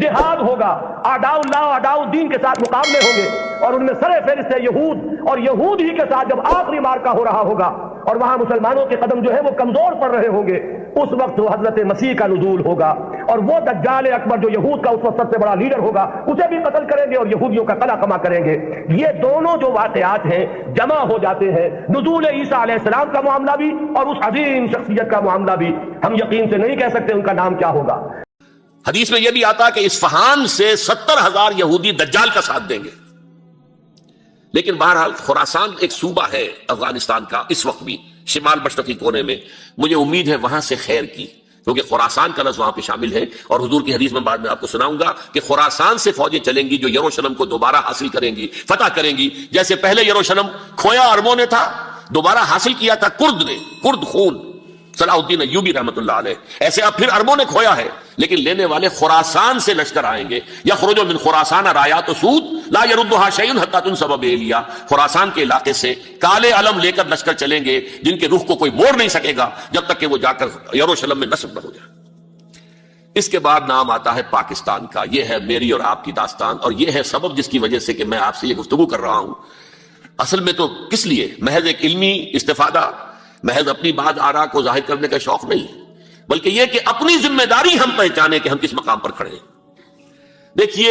جہاد ہوگا، اعداء اللہ اعداء الدین کے ساتھ مقابلے ہوں گے، اور ان میں سر فہرست ہے یہود، اور یہود ہی کے ساتھ جب آخری مارکا ہو رہا ہوگا اور وہاں مسلمانوں کے قدم جو ہے وہ کمزور پڑ رہے ہوں گے، اس وقت وہ حضرت مسیح کا نزول ہوگا، اور وہ دجال اکبر جو یہود کا اس وقت سب سے بڑا لیڈر ہوگا اسے بھی قتل کریں گے اور یہودیوں کا قلع کما کریں گے۔ یہ دونوں جو واقعات ہیں جمع ہو جاتے ہیں، نزول عیسیٰ علیہ السلام کا معاملہ بھی اور اس عظیم شخصیت کا معاملہ بھی۔ ہم یقین سے نہیں کہہ سکتے ان کا نام کیا ہوگا۔ حدیث میں یہ بھی آتا ہے کہ اصفہان سے 70,000 یہودی دجال کا ساتھ دیں گے، لیکن بہرحال خراسان ایک صوبہ ہے افغانستان کا اس وقت بھی شمال مشرقی کونے میں، مجھے امید ہے وہاں سے خیر کی، کیونکہ خراسان کا لفظ وہاں پہ شامل ہے، اور حضور کی حدیث میں بعد میں آپ کو سناؤں گا کہ خراسان سے فوجیں چلیں گی جو یروشلم کو دوبارہ حاصل کریں گی، فتح کریں گی، جیسے پہلے یروشلم کھویا عربوں نے تھا، دوبارہ حاصل کیا تھا کرد نے، کرد خون صلاح الدین ایوبی رحمۃ اللہ علیہ، ایسے اب پھر عربوں نے کھویا ہے، لیکن لینے والے خراسان سے لشکر آئیں گے۔ یخرج من خراسان رایات سود لا یردها شیء حتی تنصب بإیلیا، خراسان کے علاقے سے کالے علم لے کر لشکر چلیں گے جن کے رخ کو کوئی موڑ نہیں سکے گا جب تک کہ وہ جا کر یروشلم میں نصب نہ ہو جائے۔ اس کے بعد نام آتا ہے پاکستان کا۔ یہ ہے میری اور آپ کی داستان، اور یہ ہے سبب جس کی وجہ سے کہ میں آپ سے یہ گفتگو کر رہا ہوں۔ اصل میں تو کس لیے؟ محض ایک علمی استفادہ، محض اپنی بات آراء کو ظاہر کرنے کا شوق نہیں، بلکہ یہ کہ اپنی ذمہ داری ہم پہچانے کہ ہم کس مقام پر کھڑے ہیں۔ دیکھیے،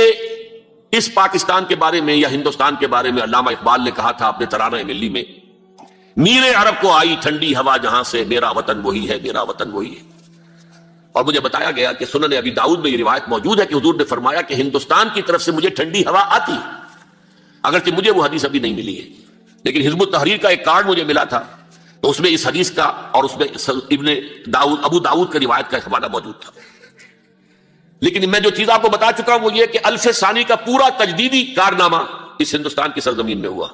اس پاکستان کے بارے میں یا ہندوستان کے بارے میں علامہ اقبال نے کہا تھا اپنے ترانہ ملی میں، میر عرب کو آئی ٹھنڈی ہوا جہاں سے، میرا وطن وہی ہے، میرا وطن وہی ہے۔ اور مجھے بتایا گیا کہ سنن ابی داؤد میں یہ روایت موجود ہے کہ حضور نے فرمایا کہ ہندوستان کی طرف سے مجھے ٹھنڈی ہوا آتی ہے، اگرچہ مجھے وہ حدیث ابھی نہیں ملی ہے، لیکن حزب التحریر کا ایک کارڈ مجھے ملا تھا، تو اس میں اس حدیث کا اور اس میں ابن داؤد ابو داؤد کی روایت کا حوالہ موجود تھا۔ لیکن میں جو چیز آپ کو بتا چکا ہوں وہ یہ کہ الف ثانی کا پورا تجدیدی کارنامہ اس ہندوستان کی سرزمین میں ہوا۔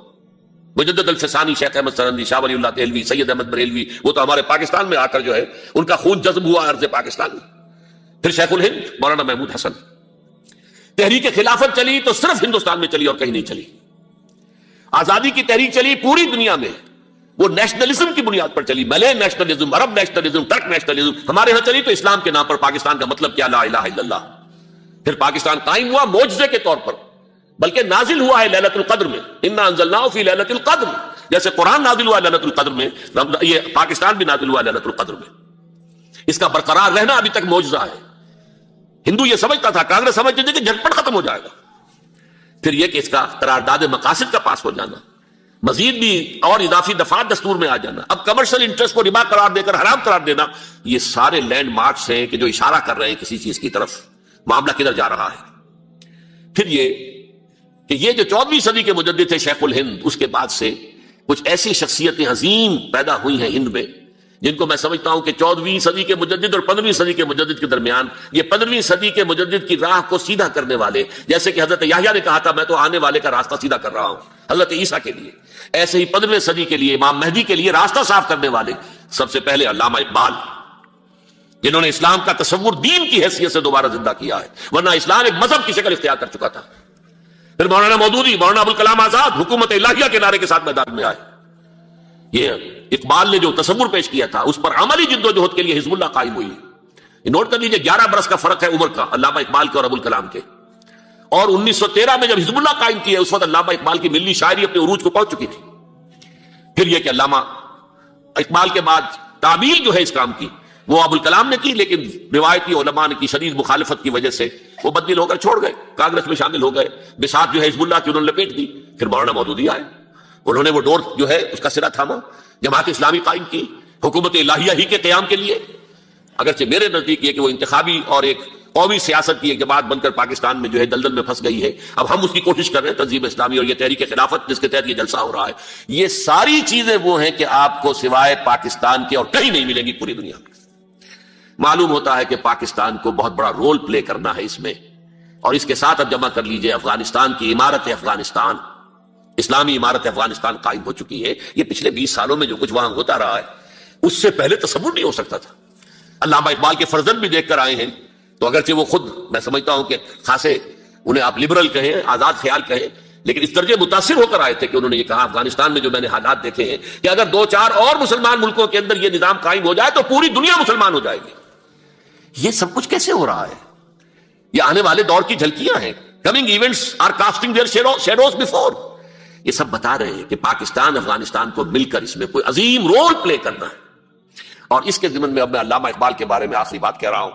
مجدد الف ثانی شیخ احمد سرندی، شاہ ولی اللہ دہلوی، سید احمد بریلوی، وہ تو ہمارے پاکستان میں آ کر جو ہے ان کا خون جذب ہوا ارض پاکستان میں۔ پھر شیخ الہند مولانا محمود حسن۔ تحریک خلافت چلی تو صرف ہندوستان میں چلی اور کہیں نہیں چلی۔ آزادی کی تحریک چلی پوری دنیا میں، وہ نیشنلزم کی بنیاد پر چلی، ملے نیشنلزم، عرب نیشنلزم، ترک نیشنلزم، ہمارے ہاں چلی تو اسلام کے نام پر پاکستان کا مطلب کیا، لا الہ الا اللہ۔ پھر پاکستان قائم ہوا معجزے کے طور پر، بلکہ نازل ہوا ہے لیلۃ القدر میں، انا انزلناہ فی لیلۃ القدر، جیسے قرآن نازل ہوا لیلۃ القدر میں، یہ پاکستان بھی نازل ہوا لیلۃ القدر میں۔ اس کا برقرار رہنا ابھی تک معجزہ ہے۔ ہندو یہ سمجھتا تھا، کانگریس سمجھتی تھی کہ جھٹپٹ ختم ہو جائے گا۔ پھر یہ کہ اس کا قرارداد مقاصد کا پاس ہو جانا، مزید بھی اور اضافی دفعات دستور میں آ جانا، اب کمرشل انٹرسٹ کو ربا قرار دے کر حرام قرار دینا، یہ سارے لینڈ مارکس ہیں کہ جو اشارہ کر رہے ہیں کسی چیز کی طرف، معاملہ کدھر جا رہا ہے۔ پھر یہ کہ یہ جو 14ویں صدی کے مجدد تھے شیخ الہند، اس کے بعد سے کچھ ایسی شخصیتیں عظیم پیدا ہوئی ہیں ہند میں، جن کو میں سمجھتا ہوں کہ 14ویں صدی کے مجدد اور 15ویں صدی کے مجدد کے درمیان یہ 15ویں صدی کے مجدد کی راہ کو سیدھا کرنے والے، جیسے کہ حضرت یحییٰ نے کہا تھا میں تو آنے والے کا راستہ سیدھا کر رہا ہوں حضرت عیسیٰ کے لیے، ایسے ہی 15ویں صدی کے لیے امام مہدی کے لیے راستہ صاف کرنے والے سب سے پہلے علامہ اقبال، جنہوں نے اسلام کا تصور دین کی حیثیت سے دوبارہ زندہ کیا ہے، ورنہ اسلام ایک مذہب کی شکل اختیار کر چکا تھا۔ پھر مولانا مودودی، مولانا ابوالکلام آزاد حکومت الہیہ کے نعرے کے ساتھ میدان میں آئے۔ یہ اقبال نے جو تصور پیش کیا تھا اس پر عملی جدوجہد کے لیے حزب اللہ قائم ہوئی۔ نوٹ کر لیجئے 11 برس کا فرق ہے عمر کا علامہ اقبال کے اور ابوالکلام کے، اور 1913 میں جب حزب اللہ قائم کیا اس وقت علامہ اقبال کی ملی شاعری اپنے عروج کو پہنچ چکی تھی۔ پھر یہ کہ علامہ اقبال کے بعد تعبیر جو ہے اس کام کی وہ ابوالکلام نے کی، لیکن روایتی علماء نے کی شدید مخالفت کی وجہ سے وہ بددل ہو کر چھوڑ گئے، کانگریس میں شامل ہو گئے، بساط جو ہے حزب اللہ کی انہوں نے لپیٹ دی۔ پھر مولانا مودودی آئے، انہوں نے وہ ڈور جو ہے اس کا سرا تھاما، جماعت اسلامی قائم کی حکومت الہیہ ہی کے قیام کے لیے، اگرچہ میرے نزدیک یہ کہ وہ انتخابی اور ایک قومی سیاست کی ایک جماعت بن کر پاکستان میں جو ہے دلدل میں پھنس گئی ہے۔ اب ہم اس کی کوشش کر رہے ہیں، تنظیم اسلامی اور یہ تحریک خلافت جس کے تحت یہ جلسہ ہو رہا ہے، یہ ساری چیزیں وہ ہیں کہ آپ کو سوائے پاکستان کے اور کہیں نہیں ملیں گی پوری دنیا میں۔ معلوم ہوتا ہے کہ پاکستان کو بہت بڑا رول پلے کرنا ہے اس میں، اور اس کے ساتھ اب جمع کر لیجئے افغانستان کی عمارت افغانستان، اسلامی عمارت افغانستان قائم ہو چکی ہے۔ یہ پچھلے 20 سالوں میں جو کچھ وہاں ہوتا رہا ہے اس سے پہلے تصور نہیں ہو سکتا تھا۔ علامہ اقبال کے فرزند بھی دیکھ کر آئے ہیں، تو اگرچہ وہ خود میں سمجھتا ہوں کہ خاصے انہیں آپ لبرل کہیں، آزاد خیال کہیں، لیکن اس درجے متاثر ہو کر آئے تھے کہ انہوں نے یہ کہا افغانستان میں جو میں نے حالات دیکھے ہیں کہ اگر 2-4 اور مسلمان ملکوں کے اندر یہ نظام قائم ہو جائے تو پوری دنیا مسلمان ہو جائے گی۔ یہ سب کچھ کیسے ہو رہا ہے؟ یہ آنے والے دور کی جھلکیاں ہیں. Coming events are casting their shadows before. یہ سب بتا رہے ہیں کہ پاکستان افغانستان کو مل کر اس میں کوئی عظیم رول پلے کرنا ہے. اور اس کے ضمن میں اب میں علامہ اقبال کے بارے میں آخری بات کہہ رہا ہوں.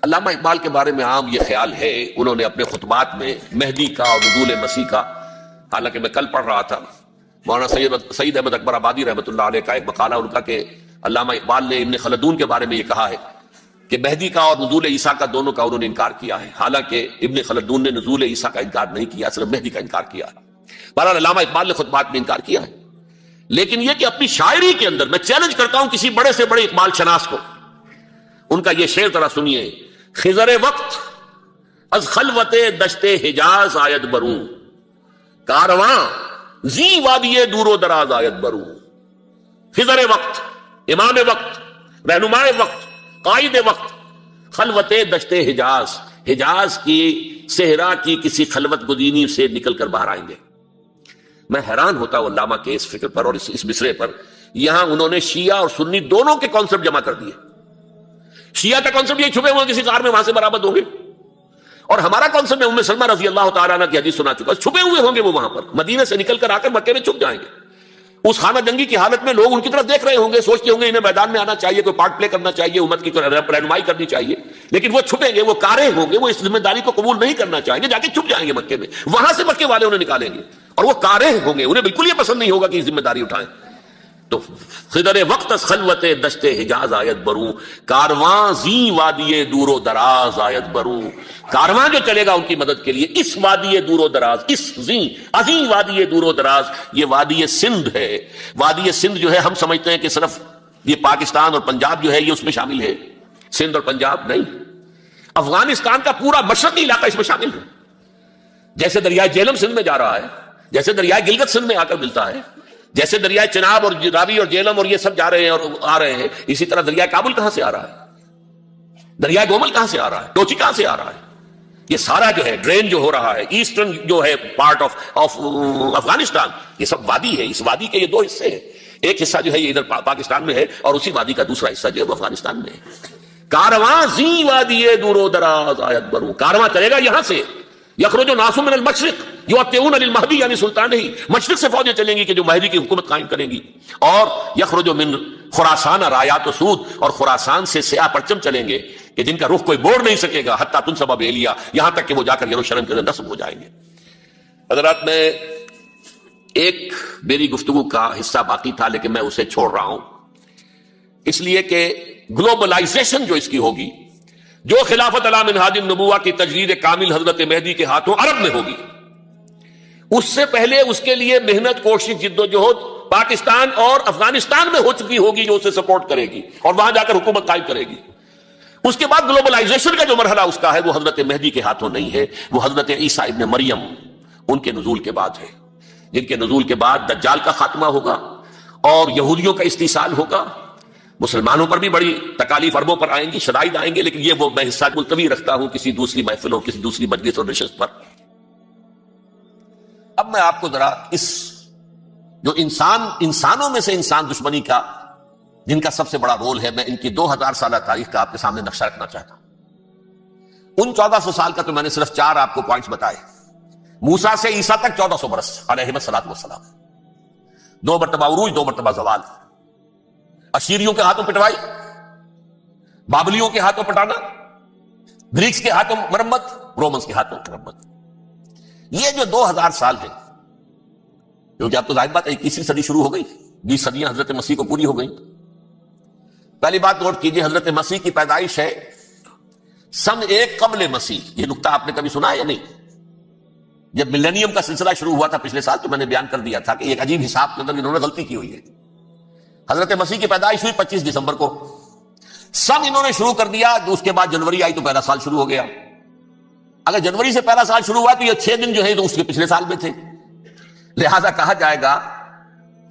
علامہ اقبال کے بارے میں عام یہ خیال ہے، انہوں نے اپنے خطبات میں مہدی کا اور نزول مسیح کا، حالانکہ میں کل پڑھ رہا تھا مولانا سعید احمد اکبر آبادی رحمۃ اللہ علیہ کا ایک مقالہ ان کا کہ علامہ اقبال نے ابن خلدون کے بارے میں یہ کہا ہے کہ مہدی کا اور نزول عیسیٰ کا دونوں کا انہوں نے انکار کیا ہے، حالانکہ ابن خلدون نے نزول عیسیٰ کا انکار نہیں کیا، صرف مہدی کا انکار کیا ہے. بہرحال علامہ اقبال نے خطبات میں انکار کیا ہے. لیکن یہ کہ اپنی شاعری کے اندر میں چیلنج کرتا ہوں کسی بڑے سے بڑے اقبال شناس کو، ان کا یہ شعر ذرا سنیے. خضر وقت از خلوت دشت حجاز آید بروں، کارواں زی وادی دور و دراز آید بروں. خضر وقت، امام وقت، رہنمائے وقت، قائد وقت، خلوت دشت حجاز، حجاز کی صحرا کی کسی خلوت گزینی سے نکل کر باہر آئیں گے. میں حیران ہوتا ہوں علامہ کے اس فکر پر اور اس مصرے پر. یہاں انہوں نے شیعہ اور سنی دونوں کے کانسیپٹ جمع کر دیے. شیعہ کا کانسیپٹ یہ چھپے ہوئے کسی غار میں وہاں سے برآمد ہوں گے، اور ہمارا کانسیپٹ میں ام سلمہ رضی اللہ تعالیٰ عنہ کی حدیث سنا چکا، چھپے ہوئے ہوں گے وہ وہاں پر، مدینہ سے نکل کر آ کر مکے میں چھپ جائیں گے. اس خانہ جنگی کی حالت میں لوگ ان کی طرف دیکھ رہے ہوں گے، سوچتے ہوں گے انہیں میدان میں آنا چاہیے، کوئی پارٹ پلے کرنا چاہیے، امت کی کوئی رہنمائی کرنی چاہیے. لیکن وہ چھپیں گے، وہ کارے ہوں گے، وہ اس ذمہ داری کو قبول نہیں کرنا چاہیں گے، جا کے چھپ جائیں گے مکے میں. وہاں سے مکے والے انہیں نکالیں گے، اور وہ کارے ہوں گے، انہیں بالکل یہ پسند نہیں ہوگا کہ یہ ذمہ داری اٹھائیں. تو خضر وقت از خلوت دشت حجاز آیت بروں، کارواں زی وادی دور و دراز آیت بروں. کارواں جو چلے گا ان کی مدد کے لیے اس وادی دور و دراز، اس زی عظیم وادی دور و دراز، یہ وادی سندھ ہے. وادی سندھ جو ہے ہم سمجھتے ہیں کہ صرف یہ پاکستان اور پنجاب جو ہے یہ اس میں شامل ہے. سندھ اور پنجاب نہیں، افغانستان کا پورا مشرقی علاقہ اس میں شامل ہے. جیسے دریائے جہلم سندھ میں جا رہا ہے، جیسے دریائے گلگت سندھ میں آ کر ملتا ہے، جیسے دریائے چناب اور راوی اور جہلم اور یہ سب جا رہے ہیں اور آ رہے ہیں، اسی طرح دریائے کابل کہاں سے آ رہا ہے، دریائے گومل کہاں سے آ رہا ہے، ٹوچی کہاں سے آ رہا ہے. یہ سارا جو ہے ڈرین جو ہو رہا ہے ایسٹرن جو ہے پارٹ آف افغانستان، یہ سب وادی ہے. اس وادی کے یہ دو حصے ہیں، ایک حصہ جو ہے یہ ادھر پاکستان میں ہے اور اسی وادی کا دوسرا حصہ جو ہے وہ افغانستان میں ہے. کارواں زی وادی دور و دراز آیت بروں، کارواں چلے گا یہاں سے. یخرج ناس من المشرق یؤتون للمہدی، یعنی سلطان ہی مشرق سے فوجیں چلیں گی کہ جو مہدی کی حکومت قائم کریں گی. اور یخرج من خراسان رایات و سود، اور خراسان سے سیاہ پرچم چلیں گے کہ جن کا رخ کوئی موڑ نہیں سکے گا، حتیٰ تنصب بیلیہ، یہاں تک کہ وہ جا کر یروشلم کے اندر نصب ہو جائیں گے. حضرات، میں ایک میری گفتگو کا حصہ باقی تھا لیکن میں اسے چھوڑ رہا ہوں، اس لیے کہ گلوبلائزیشن جو اس کی ہوگی، جو خلافت علی منہاج النبوہ کی تجدید کامل حضرت مہدی کے ہاتھوں عرب میں ہوگی، اس سے پہلے اس کے لیے محنت، کوشش، جد و جہد پاکستان اور افغانستان میں ہو چکی ہوگی جو اسے سپورٹ کرے گی اور وہاں جا کر حکومت قائم کرے گی. اس کے بعد گلوبلائزیشن کا جو مرحلہ اس کا ہے وہ حضرت مہدی کے ہاتھوں نہیں ہے، وہ حضرت عیسیٰ ابن مریم ان کے نزول کے بعد ہے، جن کے نزول کے بعد دجال کا خاتمہ ہوگا اور یہودیوں کا استحصال ہوگا. مسلمانوں پر بھی بڑی تکالیف عربوں پر آئیں گی، شدائد آئیں گے، لیکن یہ وہ میں حصہ ملتوی رکھتا ہوں کسی دوسری محفل اور کسی دوسری مجلس اور نشست پر. اب میں آپ کو ذرا اس جو انسانوں میں سے انسان دشمنی کا جن کا سب سے بڑا رول ہے، میں ان کی 2000 سالہ تاریخ کا آپ کے سامنے نقشہ رکھنا چاہتا ہوں. ان 1400 سال کا تو میں نے صرف 4 آپ کو پوائنٹس بتائے. موسیٰ سے عیسیٰ تک 1400 برس علیہ الصلوۃ والسلام، 2 مرتبہ عروج، 2 مرتبہ زوال، اشیریوں کے ہاتھوں پٹوائی، بابلیوں کے ہاتھوں پٹانا، گریکس کے ہاتھوں مرمت، رومنس کے ہاتھوں مرمت. یہ جو 2000 سال ہے، کیونکہ اب تو ظاہر بات ہے 21ویں صدی شروع ہو گئی، 20 صدیاں حضرت مسیح کو پوری ہو گئی. پہلی بات نوٹ کیجئے، حضرت مسیح کی پیدائش ہے سن 1 قبل مسیح. یہ نقطہ آپ نے کبھی سنا ہے یا نہیں؟ جب ملینیم کا سلسلہ شروع ہوا تھا پچھلے سال تو میں نے بیان کر دیا تھا کہ ایک عجیب حساب کے اندر انہوں نے غلطی کی ہوئی ہے. حضرت مسیح کی پیدائش ہوئی 25 دسمبر کو، سن انہوں نے شروع کر دیا، جو اس کے بعد جنوری آئی تو پہلا سال شروع ہو گیا. اگر جنوری سے پہلا سال شروع ہوا تو یہ 6 دن جو ہے تو اس کے پچھلے سال میں تھے. لہذا کہا جائے گا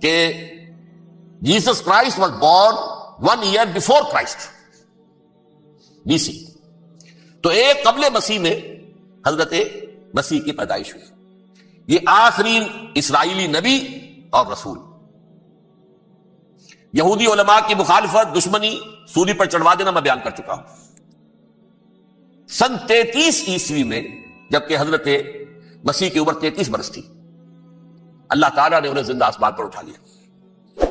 کہ Jesus Christ was born 1 year before Christ BC. تو 1 قبل مسیح میں حضرت مسیح کی پیدائش ہوئی. یہ آخری اسرائیلی نبی اور رسول. یہودی علماء کی مخالفت، دشمنی، سولی پر چڑھوا دینا میں بیان کر چکا ہوں. سن 33 عیسوی میں جبکہ حضرت مسیح کی عمر 33 برس تھی، اللہ تعالیٰ نے انہیں زندہ آسمان پر اٹھا لیا،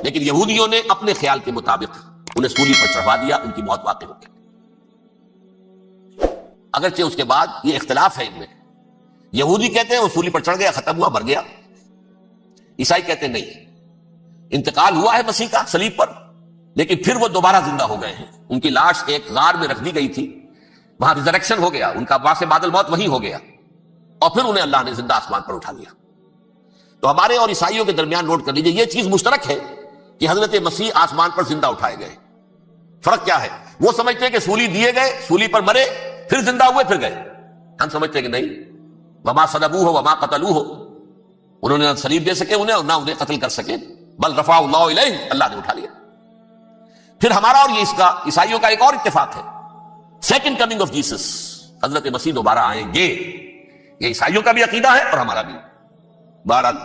لیکن یہودیوں نے اپنے خیال کے مطابق انہیں سولی پر چڑھوا دیا، ان کی موت واقع ہو گئی۔ اگرچہ اس کے بعد یہ اختلاف ہے ان میں، یہودی کہتے ہیں وہ سولی پر چڑھ گیا، ختم ہوا، مر گیا، عیسائی کہتے ہیں نہیں، انتقال ہوا ہے مسیح کا صلیب پر، لیکن پھر وہ دوبارہ زندہ ہو گئے ہیں۔ ان کی لاش ایک غار میں رکھ دی گئی تھی، وہاں ریزریکشن ہو گیا، ان کا باعث بعد الموت وہی ہو گیا، اور پھر انہیں اللہ نے زندہ آسمان پر اٹھا لیا۔ تو ہمارے اور عیسائیوں کے درمیان نوٹ کر لیجئے، یہ چیز مشترک ہے کہ حضرت مسیح آسمان پر زندہ اٹھائے گئے۔ فرق کیا ہے؟ وہ سمجھتے ہیں کہ سولی دیے گئے، سولی پر مرے، پھر زندہ ہوئے، پھر گئے۔ ہم سمجھتے ہیں کہ نہیں، وما صلبوہ وما قتلوہ، انہوں نے نہ صلیب دے سکے انہیں اور نہ انہیں قتل کر سکے، بل رفعہ اللہ الیہ، اللہ نے اٹھا لیا۔ پھر ہمارا اور یہ اس کا عیسائیوں کا ایک اور اتفاق ہے، سیکنڈ کمنگ آف جیسس، حضرت مسیح دوبارہ آئیں گے، یہ عیسائیوں کا بھی عقیدہ ہے اور ہمارا بھی۔ بہرحال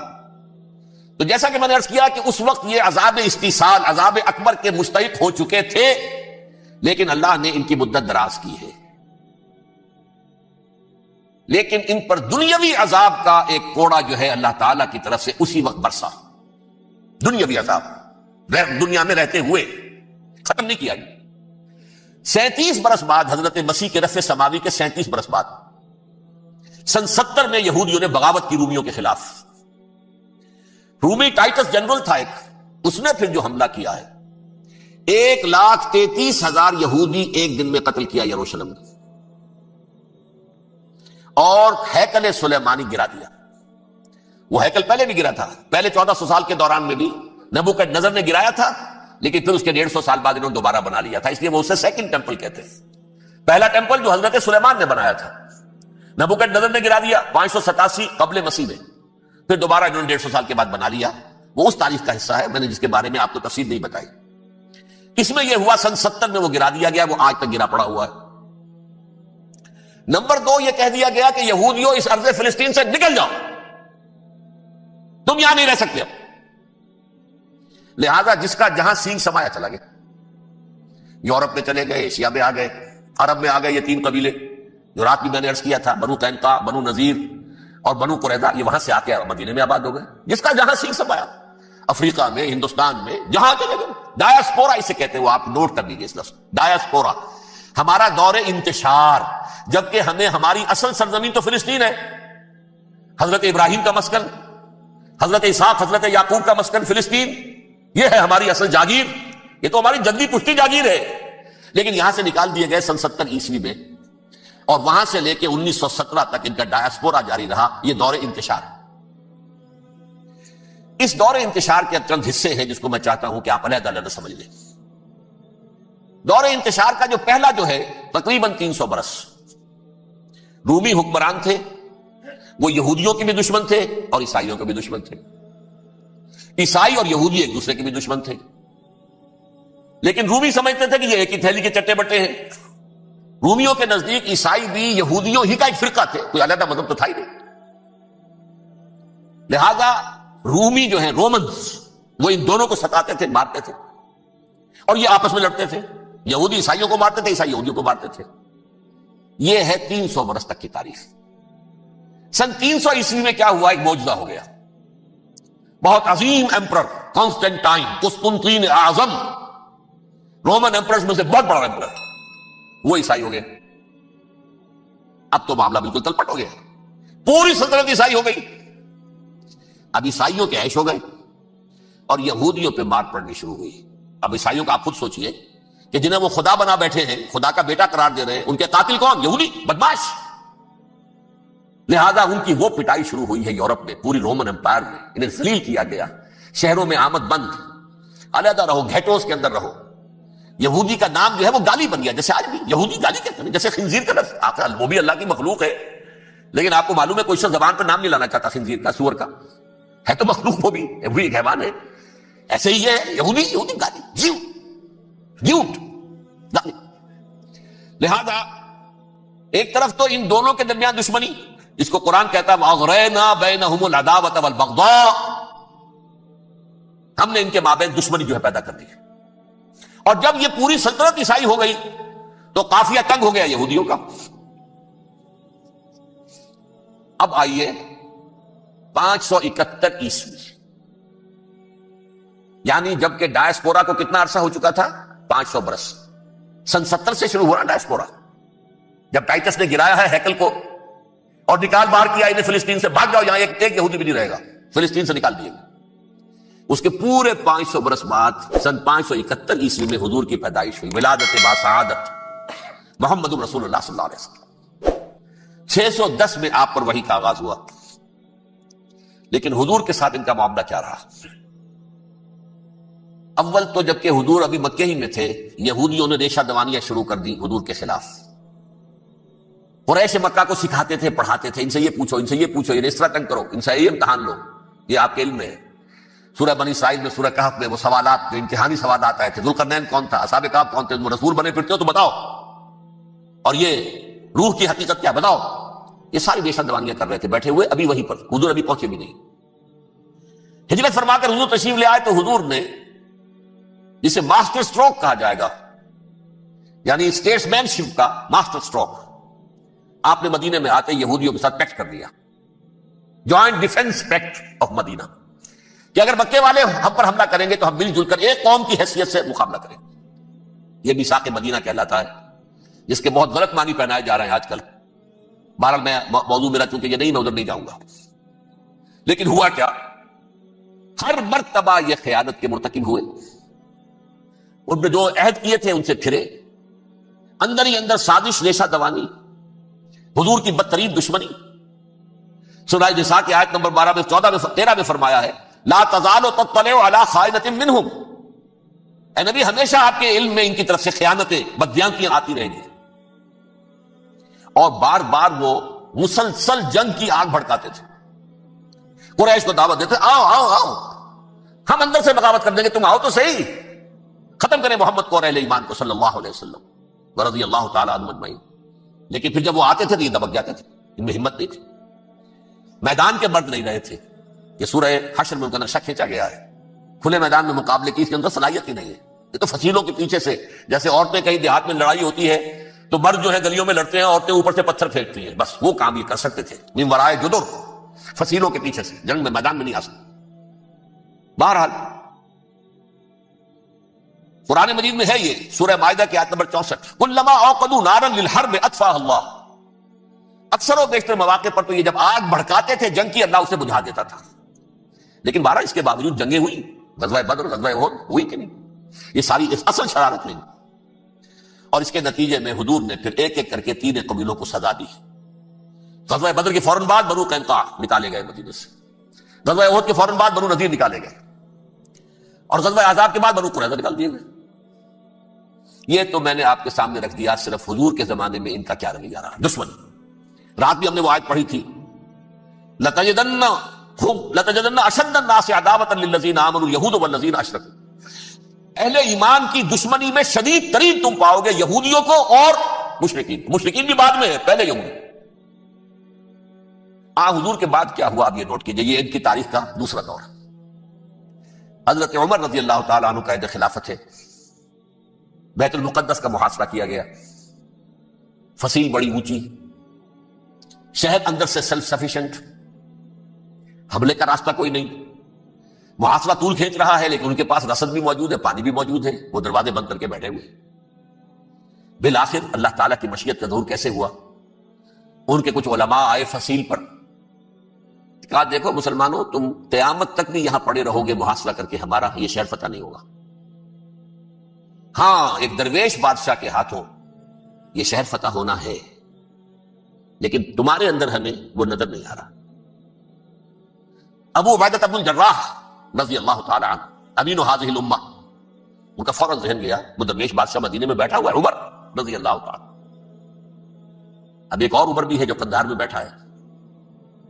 تو جیسا کہ میں نے عرض کیا کہ اس وقت یہ عذاب استیصال، عذاب اکبر کے مستحق ہو چکے تھے، لیکن اللہ نے ان کی مدت دراز کی ہے، لیکن ان پر دنیاوی عذاب کا ایک کوڑا جو ہے اللہ تعالیٰ کی طرف سے اسی وقت برسا، دنیاوی عذاب دنیا میں رہتے ہوئے ختم نہیں کیا۔ 37 برس بعد حضرت مسیح کے رفع سماوی کے 37 برس بعد سن 70 میں یہودیوں نے بغاوت کی رومیوں کے خلاف، رومی ٹائٹس جنرل تھا ایک، اس نے پھر جو حملہ کیا ہے 1,33,000 یہودی ایک دن میں قتل کیا یروشلم میں، اور ہیکل سلیمانی گرا دیا۔ وہ ہیکل پہلے بھی گرا تھا، پہلے 1400 سال کے دوران میں بھی نبوکدنضر نے گرایا تھا، لیکن پھر اس کے 150 سال بعد انہوں نے دوبارہ بنا لیا تھا، اس لیے وہ اسے سیکنڈ ٹیمپل کہتے ہیں۔ پہلا ٹیمپل جو حضرت سلیمان نے بنایا تھا، نبوکدنضر نے گرا دیا 587 قبل مسیح میں، پھر دوبارہ انہوں نے 150 سال کے بعد بنا لیا۔ وہ اس تاریخ کا حصہ ہے، میں نے جس کے بارے میں آپ کو تفصیل نہیں بتائی۔ اس میں یہ ہوا سن 70 میں وہ گرا دیا گیا، وہ آج تک گرا پڑا ہوا ہے۔ نمبر 2 یہ کہہ دیا گیا کہ یہودیوں اس ارض فلسطین سے نکل جاؤ، تم یہاں نہیں رہ سکتے اب۔ لہذا جس کا جہاں سینگ سمایا چلا گیا، یورپ میں چلے گئے، ایشیا میں آ گئے، عرب میں آ گئے، یہ 3 قبیلے جو رات بھی میں نے عرض کیا تھا، بنو قینقاع، بنو نذیر اور بنو قریظہ، یہ وہاں سے آ کے مدینے میں آباد ہو گئے، جس کا جہاں سینگ سمایا، افریقہ میں، ہندوستان میں، جہاں چلے گئے۔ ڈایاسپورا اسے کہتے ہیں، وہ آپ نوٹ کر لیجیے اس لفظ ڈایاسپورا، ہمارا دور انتشار، جبکہ ہمیں ہماری اصل سرزمین تو فلسطین ہے، حضرت ابراہیم کا مسکن، حضرت اسحاق، حضرت یعقوب کا مسکن فلسطین، یہ ہے ہماری اصل جاگیر، یہ تو ہماری جدی پشتی جاگیر ہے، لیکن یہاں سے نکال دیے گئے سن 70 عیسوی میں، اور وہاں سے لے کے 1917 تک ان کا ڈایاسپورا جاری رہا۔ یہ دور انتشار، اس دور انتشار کے چند حصے ہیں جس کو میں چاہتا ہوں کہ آپ علیحدہ علیحدہ سمجھ لیں۔ دور انتشار کا جو پہلا جو ہے تقریباً 300 برس، رومی حکمران تھے، وہ یہودیوں کے بھی دشمن تھے اور عیسائیوں کے بھی دشمن تھے، عیسائی اور یہودی ایک دوسرے کے بھی دشمن تھے، لیکن رومی سمجھتے تھے کہ یہ ایک ہی تھیلی کے چٹے بٹے ہیں۔ رومیوں کے نزدیک عیسائی بھی یہودیوں ہی کا ایک فرقہ تھے، کوئی علیحدہ مذہب تو تھا ہی نہیں۔ لہذا رومی جو ہیں رومنز، وہ ان دونوں کو ستاتے تھے، مارتے تھے، اور یہ آپس میں لڑتے تھے، یہودی عیسائیوں کو مارتے تھے، عیسائی یہودیوں کو مارتے تھے۔ یہ ہے 300 برس تک کی تاریخ۔ سن 300 عیسوی میں کیا ہوا؟ ایک معجزہ ہو گیا۔ بہت عظیم ایمپرر کانسٹینٹائن، قسطنطین اعظم، رومن ایمپررز میں سے بہت بڑا ایمپرر، وہ عیسائی ہو گئے۔ اب تو معاملہ بالکل تلپٹ ہو گیا، پوری سلطنت عیسائی ہو گئی۔ اب عیسائیوں کے عیش ہو گئے اور یہودیوں پہ مار پڑنی شروع ہوئی۔ اب عیسائیوں کا آپ خود سوچئے کہ جنہیں وہ خدا بنا بیٹھے ہیں، خدا کا بیٹا قرار دے رہے ہیں، ان کے قاتل کون؟ یہودی، بدماش۔ لہذا ان کی وہ پٹائی شروع ہوئی ہے یورپ میں، پوری رومن امپائر میں، انہیں ذلیل کیا گیا، شہروں میں آمد بند، علیحدہ رہو، گھیٹوز کے اندر رہو۔ یہودی کا نام جو ہے وہ گالی بن گیا، جیسے آج بھی یہودی گالی کہتے ہیں، جیسے خنزیر کا لفظ، آخر وہ بھی اللہ کی مخلوق ہے، لیکن آپ کو معلوم ہے کوئی شخص زبان پر نام نہیں لانا چاہتا خنزیر کا، سور کا، ہے تو مخلوق، وہ بھی ایک حیوان ہے، ایسے ہی ہے یہودی، یہودی گالی، جیوٹ گالی۔ لہذا ایک طرف تو ان دونوں کے درمیان دشمنی، جس کو قرآن کہتا ہے وَأَغْرَيْنَا بَيْنَهُمُ الْعَدَاوَةَ وَالْبَغْضَاءَ، ہم نے ان کے مابین دشمنی جو ہے پیدا کر دی۔ اور جب یہ پوری سلطنت عیسائی ہو گئی تو قافیہ تنگ ہو گیا یہودیوں کا، اب آئیے 571 عیسوی، یعنی جبکہ ڈائسپورا کو کتنا عرصہ ہو چکا تھا؟ 500 برس۔ سن 70 سے شروع ہوا ڈائسپورا، جب ٹائٹس نے گرایا ہے ہیکل کو اور نکال باہر کیا انہیں فلسطین سے، بھاگ جاؤ یہاں ایک یہودی بھی نہیں رہے گا، فلسطین سے نکال دیے۔ اس کے پورے 500 برس بعد سن 571 عیسوی میں حضور کی پیدائش ہوئی، ولادت باسعادت محمد رسول اللہ صلی اللہ علیہ وسلم۔ 610 میں آپ پر وحی کا آغاز ہوا، لیکن حضور کے ساتھ ان کا معاملہ کیا رہا؟ اول تو جبکہ حضور ابھی مکے ہی میں تھے، یہودیوں نے ریشہ دوانیاں شروع کر دی حضور کے خلاف۔ قریش مکہ کو سکھاتے تھے، پڑھاتے تھے، ان سے یہ پوچھو، ان سے یہ پوچھو، یہ اس طرح ٹنگ کرو، ان سے یہ امتحان لو، یہ آپ کے علم میں ہے۔ سورہ بنی اسرائیل میں، سورہ کہف میں وہ سوالات، جو امتحانی سوالات آئے تھے، ذوالقرنین کون تھا، اصحاب کہف کون تھے، تم رسول بنے پھرتے ہو تو بتاؤ، اور یہ روح کی حقیقت کیا بتاؤ، یہ ساری ریشہ دوانیاں کر رہے تھے بیٹھے ہوئے ابھی وہیں پر، حضور ابھی پہنچے بھی نہیں۔ ہجرت فرما کر حضور تشریف لے آئے تو حضور نے، جسے ماسٹر سٹروک کہا جائے گا، یعنی اسٹیٹس مین شپ کا ماسٹر سٹروک، آپ نے مدینے میں آتے یہودیوں کے ساتھ پیکٹ کر دیا، جوائنٹ ڈیفنس پیکٹ آف مدینہ، کہ اگر مکے والے ہم پر حملہ کریں گے تو ہم مل جل کر ایک قوم کی حیثیت سے مقابلہ کریں گے۔ یہ میثاق مدینہ کہلاتا ہے، جس کے بہت غلط معنی پہنائے جا رہے ہیں آج کل۔ بہرحال میں موضوع میرا چونکہ یہ نہیں، میں ادھر نہیں جاؤں گا، لیکن ہوا کیا؟ ہر مرتبہ یہ خیانت کے مرتکب ہوئے، ان نے جو عہد کیے تھے ان سے پھرے، اندر ہی اندر سازش، ریشہ دوانی، حضور کی بدترین دشمنی۔ سورہ نساء کی آیت نمبر 12 میں، 14 میں، 13 میں فرمایا ہے لا تزال تطلع علی خائنۃ منہم، اے نبی ہمیشہ آپ کے علم میں ان کی طرف سے خیانتیں، بددیانتیاں آتی رہیں گی، اور بار بار وہ مسلسل جنگ کی آگ بھڑکاتے تھے، قریش کو دعوت دیتے، آؤ آؤ آؤ ہم اندر سے بغاوت کر دیں گے، تم آؤ تو صحیح، ختم کریں محمد کو اور اہل ایمان کو صلی اللہ علیہ وسلم ورضی اللہ تعالی عنہم اجمعین۔ لیکن پھر جب وہ آتے تھے تو یہ دبک جاتے تھے، ان میں ہمت نہیں تھی، میدان کے مرد نہیں رہے تھے۔ یہ سورہ حشر میں ان کا نقشہ کھینچا گیا ہے، کھلے میدان میں مقابلے کی اس کے اندر صلاحیت ہی نہیں ہے۔ یہ تو فصیلوں کے پیچھے سے، جیسے عورتیں کہیں دیہات میں لڑائی ہوتی ہے تو مرد جو ہے گلیوں میں لڑتے ہیں، عورتیں اوپر سے پتھر پھینکتی ہیں، بس وہ کام یہ کر سکتے تھے، من ورائے جدر، فصیلوں کے پیچھے سے، جنگ میں میدان میں نہیں آ سکتے۔ بہرحال قرآن مجید میں ہے یہ، سورہ مائدہ کی آیت نمبر 64، کلما اوقدوا نارا للحرب اطفاها اللہ، اکثر و بیشتر مواقع پر تو یہ جب آگ بھڑکاتے تھے جنگ کی، اللہ اسے بجھا دیتا تھا۔ لیکن بہرحال اس کے باوجود جنگیں ہوئی، غزوہ بدر، غزوہ احد ہوئی کہ نہیں؟ یہ ساری اصل شرارت نہیں، اور اس کے نتیجے میں حضور نے پھر ایک ایک کر کے 3 قبیلوں کو سزا دی۔ غزوہ بدر کے فوراً بعد بنو قینقاع نکالے گئے مدینے سے، غزوہ احد کے فوراً بعد بنو نذیر نکالے گئے، اور غزوہ احزاب کے بعد بنو قریظہ نکال دیے گئے۔ یہ تو میں نے آپ کے سامنے رکھ دیا صرف حضور کے زمانے میں ان کا کیا رویہ رہا، دشمن۔ رات بھی ہم نے وہ آیت پڑھی تھی، لَتَجِدَنَّ أَشَدَّ النَّاسِ عَدَاوَةً لِلَّذِينَ آمَنُوا الْيَهُودُ وَالَّذِينَ أَشْرَكُوا، اہل ایمان کی دشمنی میں شدید ترین تم پاؤ گے یہودیوں کو اور مشرکین، مشرکین بھی بعد میں ہے، پہلے یہودی۔ حضور کے بعد کیا ہوا اب یہ نوٹ کیجئے، یہ ان کی تاریخ کا دوسرا دور۔ حضرت عمر رضی اللہ تعالیٰ عنہ قائد خلافت ہے، بیت المقدس کا محاصرہ کیا گیا، فصیل بڑی اونچی، شہر اندر سے سیلف سفیشنٹ، حملے کا راستہ کوئی نہیں، محاصرہ طول کھینچ رہا ہے، لیکن ان کے پاس رسد بھی موجود ہے، پانی بھی موجود ہے، وہ دروازے بند کر کے بیٹھے ہوئے۔ بالآخر اللہ تعالیٰ کی مشیت کا ظہور کیسے ہوا؟ ان کے کچھ علماء آئے فصیل پر، کہا دیکھو مسلمانوں، تم قیامت تک بھی یہاں پڑے رہو گے محاصرہ کر کے، ہمارا یہ شہر فتح نہیں ہوگا۔ ہاں ایک درویش بادشاہ کے ہاتھوں یہ شہر فتح ہونا ہے، لیکن تمہارے اندر ہمیں وہ نظر نہیں آ رہا۔ ابو عبیدہ بن الجراح رضی اللہ تعالی عنہ، امین هذه الامہ، ان کا فوراً ذہن گیا وہ درویش بادشاہ مدینے میں بیٹھا ہوا ہے، عمر رضی اللہ تعالی۔ اب ایک اور عمر بھی ہے جو قندھار میں بیٹھا ہے،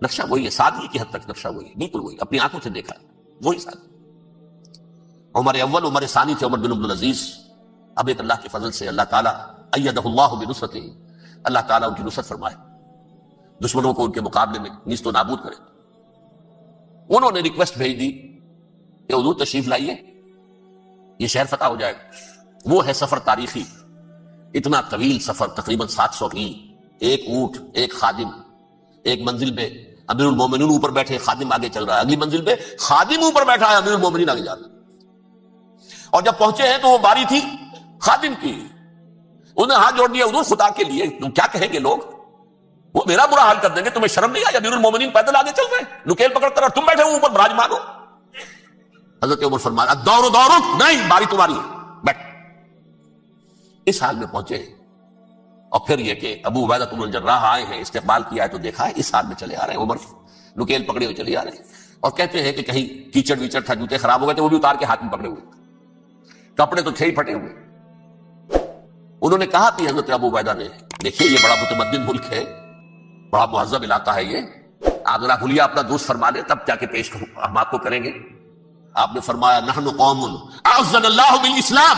نقشہ وہی ہے، سادگی کی حد تک نقشہ وہی ہے، بالکل وہی، اپنی آنکھوں سے دیکھا ہے وہی سادگی۔ عمر اول، عمر ثانی تھے عمر بن عبد العزیز۔ اب ایک اللہ کے فضل سے اللہ تعالیٰ ایدہ اللہ بنصرتہ، اللہ تعالیٰ ان کی نصرت فرمائے، دشمنوں کو ان کے مقابلے میں نیست و نابود کرے۔ انہوں نے ریکویسٹ بھیج دی کہ حضور تشریف لائیے، یہ شہر فتح ہو جائے گا۔ وہ ہے سفر تاریخی، اتنا طویل سفر، تقریباً 700 میل، ایک اونٹ، ایک خادم، ایک منزل پہ امیر المومنین اوپر بیٹھے، خادم آگے چل رہا ہے، اگلی منزل پہ خادم اوپر بیٹھا ہے، امیر المومنین آگے جا رہا ہے۔ اور جب پہنچے ہیں تو وہ باری تھی خادم کی، انہوں نے ہاتھ جوڑ دیا، حضور خدا کے لیے تم کیا کہیں گے لوگ، وہ میرا برا حال کر دیں گے، تمہیں شرم نہیں آئی؟ امیر المومنین پیدل آگے چل رہے ہیں نکیل پکڑ کر، اور تم بیٹھے ہو اوپر براجمان ہو۔ حضرت عمر فرمایا دورو دورو، نہیں باری تمہاری ہے، بیٹھ۔ اس حال میں پہنچے، اور پھر یہ کہ ابو عبیدہ بن الجراح آئے ہیں، استقبال کیا ہے تو دیکھا ہے، اس حال میں چلے آ رہے ہیں، عمر نکیل پکڑے ہوئے چلے آ رہے ہیں، اور کہتے ہیں کہ کہیں کیچڑ ویچڑ تھا، جوتے خراب ہو گئے تھے، وہ بھی اتار کے ہاتھ میں پکڑے ہوئے، کپڑے تو تھے ہی پھٹے ہوئے۔ انہوں نے کہا کہ حضرت ابو عبیدہ نے، دیکھیے یہ بڑا متمدن ملک ہے، بڑا مہذب علاقہ ہے یہ، آپ ذرا حلیہ اپنا دوست فرما لیں تب جا کے پیش ہم آپ کو کریں گے۔ آپ نے فرمایا نحن قوم اعزنا اللہ بالاسلام،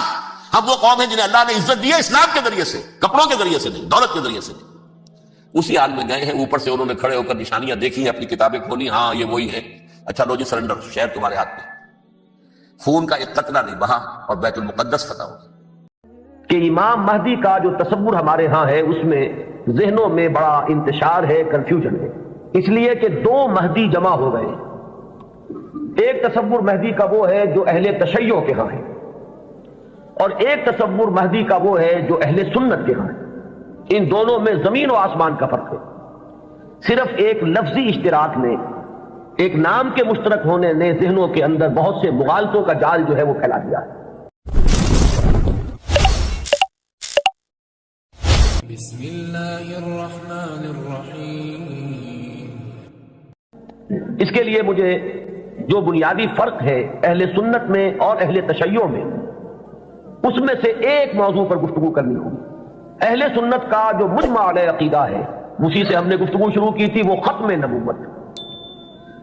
ہم وہ قوم ہیں جنہیں اللہ نے عزت دی ہے اسلام کے ذریعے سے، کپڑوں کے ذریعے سے نہیں، دولت کے ذریعے سے نہیں۔ اسی حال میں گئے ہیں، اوپر سے انہوں نے کھڑے ہو کر نشانیاں دیکھی ہیں، اپنی کتابیں کھولی، ہاں یہ وہی ہے، اچھا لو جی سرنڈر، شہر تمہارے ہاتھ میں، خون کا ایک قطرہ نہیں بہا، اور بیت المقدس فتح ہو گیا۔ کہ امام مہدی کا جو تصور ہمارے ہاں ہے اس میں ذہنوں میں بڑا انتشار ہے، کنفیوژن ہے، اس لیے کہ دو مہدی جمع ہو گئے۔ ایک تصور مہدی کا وہ ہے جو اہل تشیع کے ہاں ہے، اور ایک تصور مہدی کا وہ ہے جو اہل سنت کے ہاں ہے۔ ان دونوں میں زمین و آسمان کا فرق ہے، صرف ایک لفظی اشتراک نے، ایک نام کے مشترک ہونے نے ذہنوں کے اندر بہت سے مغالطوں کا جال جو ہے وہ پھیلا دیا ہے۔ بسم اللہ الرحمن الرحیم۔ اس کے لیے مجھے جو بنیادی فرق ہے اہل سنت میں اور اہل تشیع میں، اس میں سے ایک موضوع پر گفتگو کرنی ہوگی۔ اہل سنت کا جو مجمع علیہ عقیدہ ہے، اسی سے ہم نے گفتگو شروع کی تھی، وہ ختم نبوت۔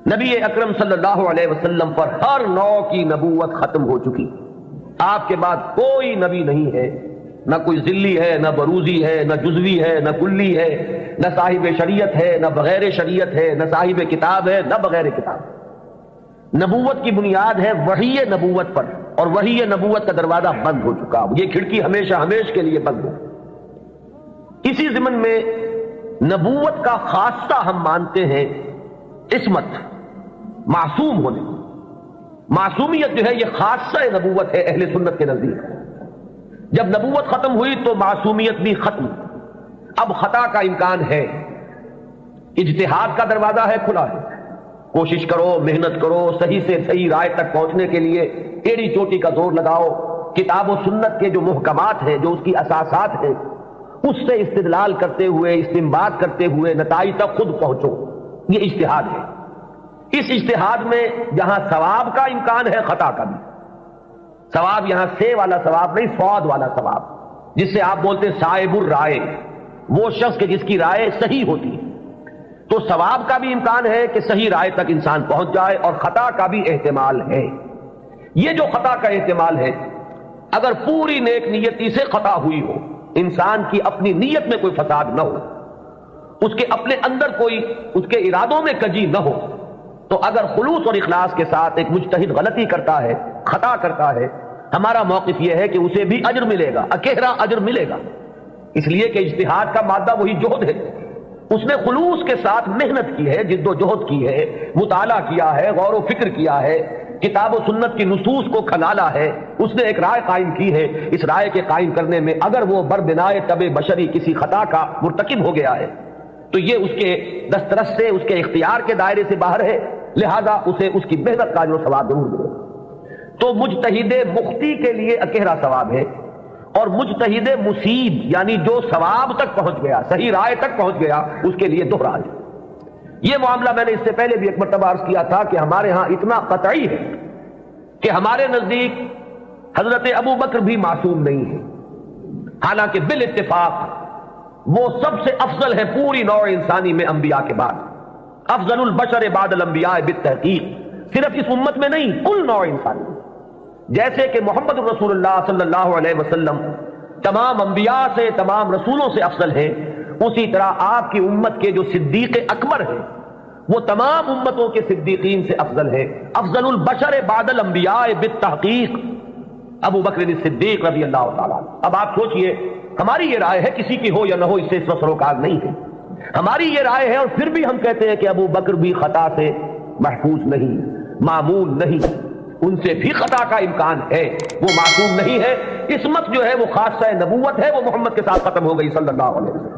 نبی اکرم صلی اللہ علیہ وسلم پر ہر نوع کی نبوت ختم ہو چکی، آپ کے بعد کوئی نبی نہیں ہے، نہ کوئی ذلی ہے، نہ بروزی ہے، نہ جزوی ہے، نہ کلی ہے، نہ صاحب شریعت ہے، نہ بغیر شریعت ہے، نہ صاحب کتاب ہے، نہ بغیر کتاب۔ نبوت کی بنیاد ہے وحی نبوت پر، اور وحی نبوت کا دروازہ بند ہو چکا، یہ کھڑکی ہمیشہ ہمیشہ کے لیے بند ہو۔ اسی ضمن میں نبوت کا خاصہ ہم مانتے ہیں عصمت، معصوم ہونے۔ معصومیت جو ہے یہ خاصہ نبوت ہے اہل سنت کے نزدیک۔ جب نبوت ختم ہوئی تو معصومیت بھی ختم، اب خطا کا امکان ہے، اجتہاد کا دروازہ ہے، کھلا ہے، کوشش کرو، محنت کرو، صحیح سے صحیح رائے تک پہنچنے کے لیے ایڑی چوٹی کا زور لگاؤ، کتاب و سنت کے جو محکمات ہیں، جو اس کی اساسات ہیں، اس سے استدلال کرتے ہوئے، استنباط کرتے ہوئے نتائج تک خود پہنچو، یہ اجتہاد ہے۔ اس اجتہاد میں جہاں ثواب کا امکان ہے، خطا کا بھی۔ ثواب یہاں سے والا ثواب نہیں، صاد والا ثواب، جس سے آپ بولتے صائب الرائے، وہ شخص کہ جس کی رائے صحیح ہوتی ہے۔ تو ثواب کا بھی امکان ہے کہ صحیح رائے تک انسان پہنچ جائے، اور خطا کا بھی احتمال ہے۔ یہ جو خطا کا احتمال ہے، اگر پوری نیک نیتی سے خطا ہوئی ہو، انسان کی اپنی نیت میں کوئی فساد نہ ہو، اس کے اپنے اندر کوئی اس کے ارادوں میں کجی نہ ہو، تو اگر خلوص اور اخلاص کے ساتھ ایک مجتہد غلطی کرتا ہے، خطا کرتا ہے، ہمارا موقف یہ ہے کہ اسے بھی اجر ملے گا، اکیرا اجر ملے گا، اس لیے کہ اجتہاد کا مادہ وہی جہد ہے۔ اس نے خلوص کے ساتھ محنت کی ہے، جد و جہد کی ہے، مطالعہ کیا ہے، غور و فکر کیا ہے، کتاب و سنت کی نصوص کو کھنگالا ہے، اس نے ایک رائے قائم کی ہے۔ اس رائے کے قائم کرنے میں اگر وہ بربنائے طب بشری کسی خطا کا مرتکب ہو گیا ہے تو یہ اس کے دسترس سے، اس کے اختیار کے دائرے سے باہر ہے، لہذا اسے اس کی محنت کا جو ثواب ضرور ملے گا۔ تو مجتہد مختی کے لیے اکیرا ثواب ہے، اور مجتہد مصیب یعنی جو ثواب تک پہنچ گیا، صحیح رائے تک پہنچ گیا، اس کے لیے دوہرا ہے۔ یہ معاملہ میں نے اس سے پہلے بھی ایک مرتبہ عرض کیا تھا کہ ہمارے ہاں اتنا قطعی ہے کہ ہمارے نزدیک حضرت ابو بکر بھی معصوم نہیں ہے، حالانکہ بالاتفاق وہ سب سے افضل ہے پوری نوع انسانی میں انبیاء کے بعد، افضل البشر بعد الانبیاء بالتحقیق، صرف اس امت میں نہیں، کل نوع انسانی میں۔ جیسے کہ محمد رسول اللہ صلی اللہ علیہ وسلم تمام انبیاء سے، تمام رسولوں سے افضل ہیں، اسی طرح آپ کی امت کے جو صدیق اکبر ہیں وہ تمام امتوں کے صدیقین سے افضل ہے، افضل البشر بعد الانبیاء بالتحقیق ابو بکر صدیق رضی اللہ تعالیٰ عنہ۔ اب آپ سوچئے، ہماری یہ رائے ہے، کسی کی ہو یا نہ ہو، اس سے اس وقت سروکار نہیں ہے، ہماری یہ رائے ہے، اور پھر بھی ہم کہتے ہیں کہ ابو بکر بھی خطا سے محفوظ نہیں، معمول نہیں، ان سے بھی خطا کا امکان ہے، وہ معصوم نہیں ہے۔ عصمت جو ہے وہ خاصہ نبوت ہے، وہ محمد کے ساتھ ختم ہو گئی صلی اللہ علیہ وسلم۔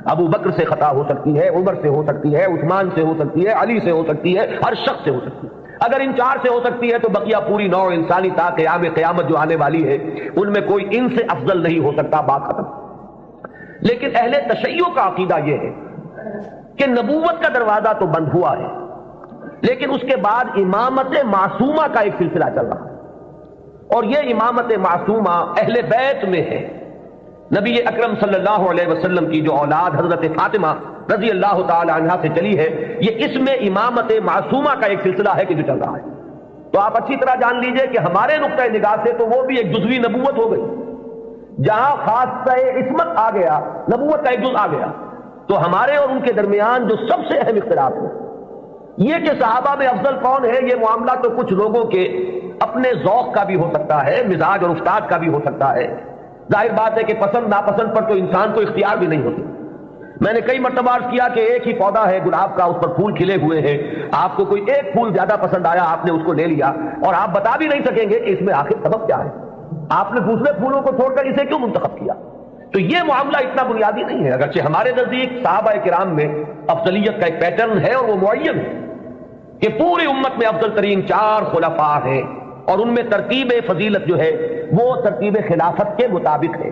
ابو بکر سے خطا ہو سکتی ہے، عمر سے ہو سکتی ہے، عثمان سے ہو سکتی ہے، علی سے ہو سکتی ہے، ہر شخص سے ہو سکتی ہے۔ اگر ان چار سے ہو سکتی ہے تو بقیہ پوری نوع انسانی تا قیامت جو آنے والی ہے ان میں کوئی ان سے افضل نہیں ہو سکتا، بات ختم۔ لیکن اہل تشیع کا عقیدہ یہ ہے کہ نبوت کا دروازہ تو بند ہوا ہے، لیکن اس کے بعد امامت معصومہ کا ایک سلسلہ چل رہا ہے، اور یہ امامت معصومہ اہل بیت میں ہے۔ نبی اکرم صلی اللہ علیہ وسلم کی جو اولاد حضرت فاطمہ رضی اللہ تعالی عنہا سے چلی ہے، یہ اس میں امامت معصومہ کا ایک سلسلہ ہے کہ جو چل رہا ہے۔ تو آپ اچھی طرح جان لیجئے کہ ہمارے نقطۂ نگاہ سے تو وہ بھی ایک جزوی نبوت ہو گئی، جہاں خاصہ عصمت آ گیا، نبوت کا ایک جز آ گیا۔ تو ہمارے اور ان کے درمیان جو سب سے اہم اختلاف ہے یہ کہ صحابہ میں افضل کون ہے، یہ معاملہ تو کچھ لوگوں کے اپنے ذوق کا بھی ہو سکتا ہے، مزاج اور افتاد کا بھی ہو سکتا ہے۔ ظاہر بات ہے کہ پسند ناپسند پر تو انسان کو اختیار بھی نہیں ہوتی۔ میں نے کئی مرتبہ عرض کیا کہ ایک ہی پودا ہے گلاب کا، اس پر پھول کھلے ہوئے ہیں، آپ کو کوئی ایک پھول زیادہ پسند آیا، آپ نے اس کو لے لیا، اور آپ بتا بھی نہیں سکیں گے کہ اس میں آخر سبب کیا ہے، آپ نے دوسرے پھولوں کو چھوڑ کر اسے کیوں منتخب کیا۔ تو یہ معاملہ اتنا بنیادی نہیں ہے، اگرچہ ہمارے نزدیک صحابہ کرام میں افضلیت کا ایک پیٹرن ہے اور وہ معین ہے کہ پوری امت میں افضل ترین 4 خلفاء ہیں، اور ان میں ترتیب فضیلت جو ہے وہ ترتیب خلافت کے مطابق ہے۔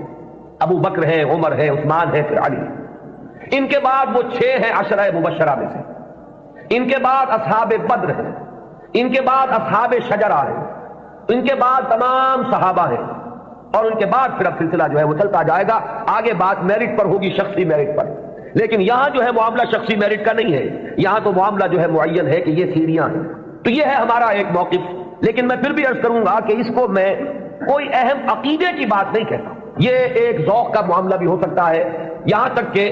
ابو بکر ہے، عمر ہے، عثمان ہے، پھر علی۔ ان کے بعد وہ 6 ہیں عشرہ مبشرہ میں سے، ان کے بعد اصحاب بدر ہیں، ان کے بعد اصحاب شجرہ ہیں، ان کے بعد تمام صحابہ ہیں، اور ان کے بعد پھر اب سلسلہ جو ہے وہ چلتا جائے گا۔ آگے بات میرٹ پر ہوگی، شخصی میرٹ پر، لیکن یہاں جو ہے معاملہ شخصی میرٹ کا نہیں ہے، یہاں تو معاملہ جو ہے معین ہے کہ یہ سیڑھیاں ہیں۔ تو یہ ہے ہمارا ایک موقف، لیکن میں پھر بھی عرض کروں گا کہ اس کو میں کوئی اہم عقیدے کی بات نہیں کہتا، یہ ایک ذوق کا معاملہ بھی ہو سکتا ہے۔ یہاں تک کہ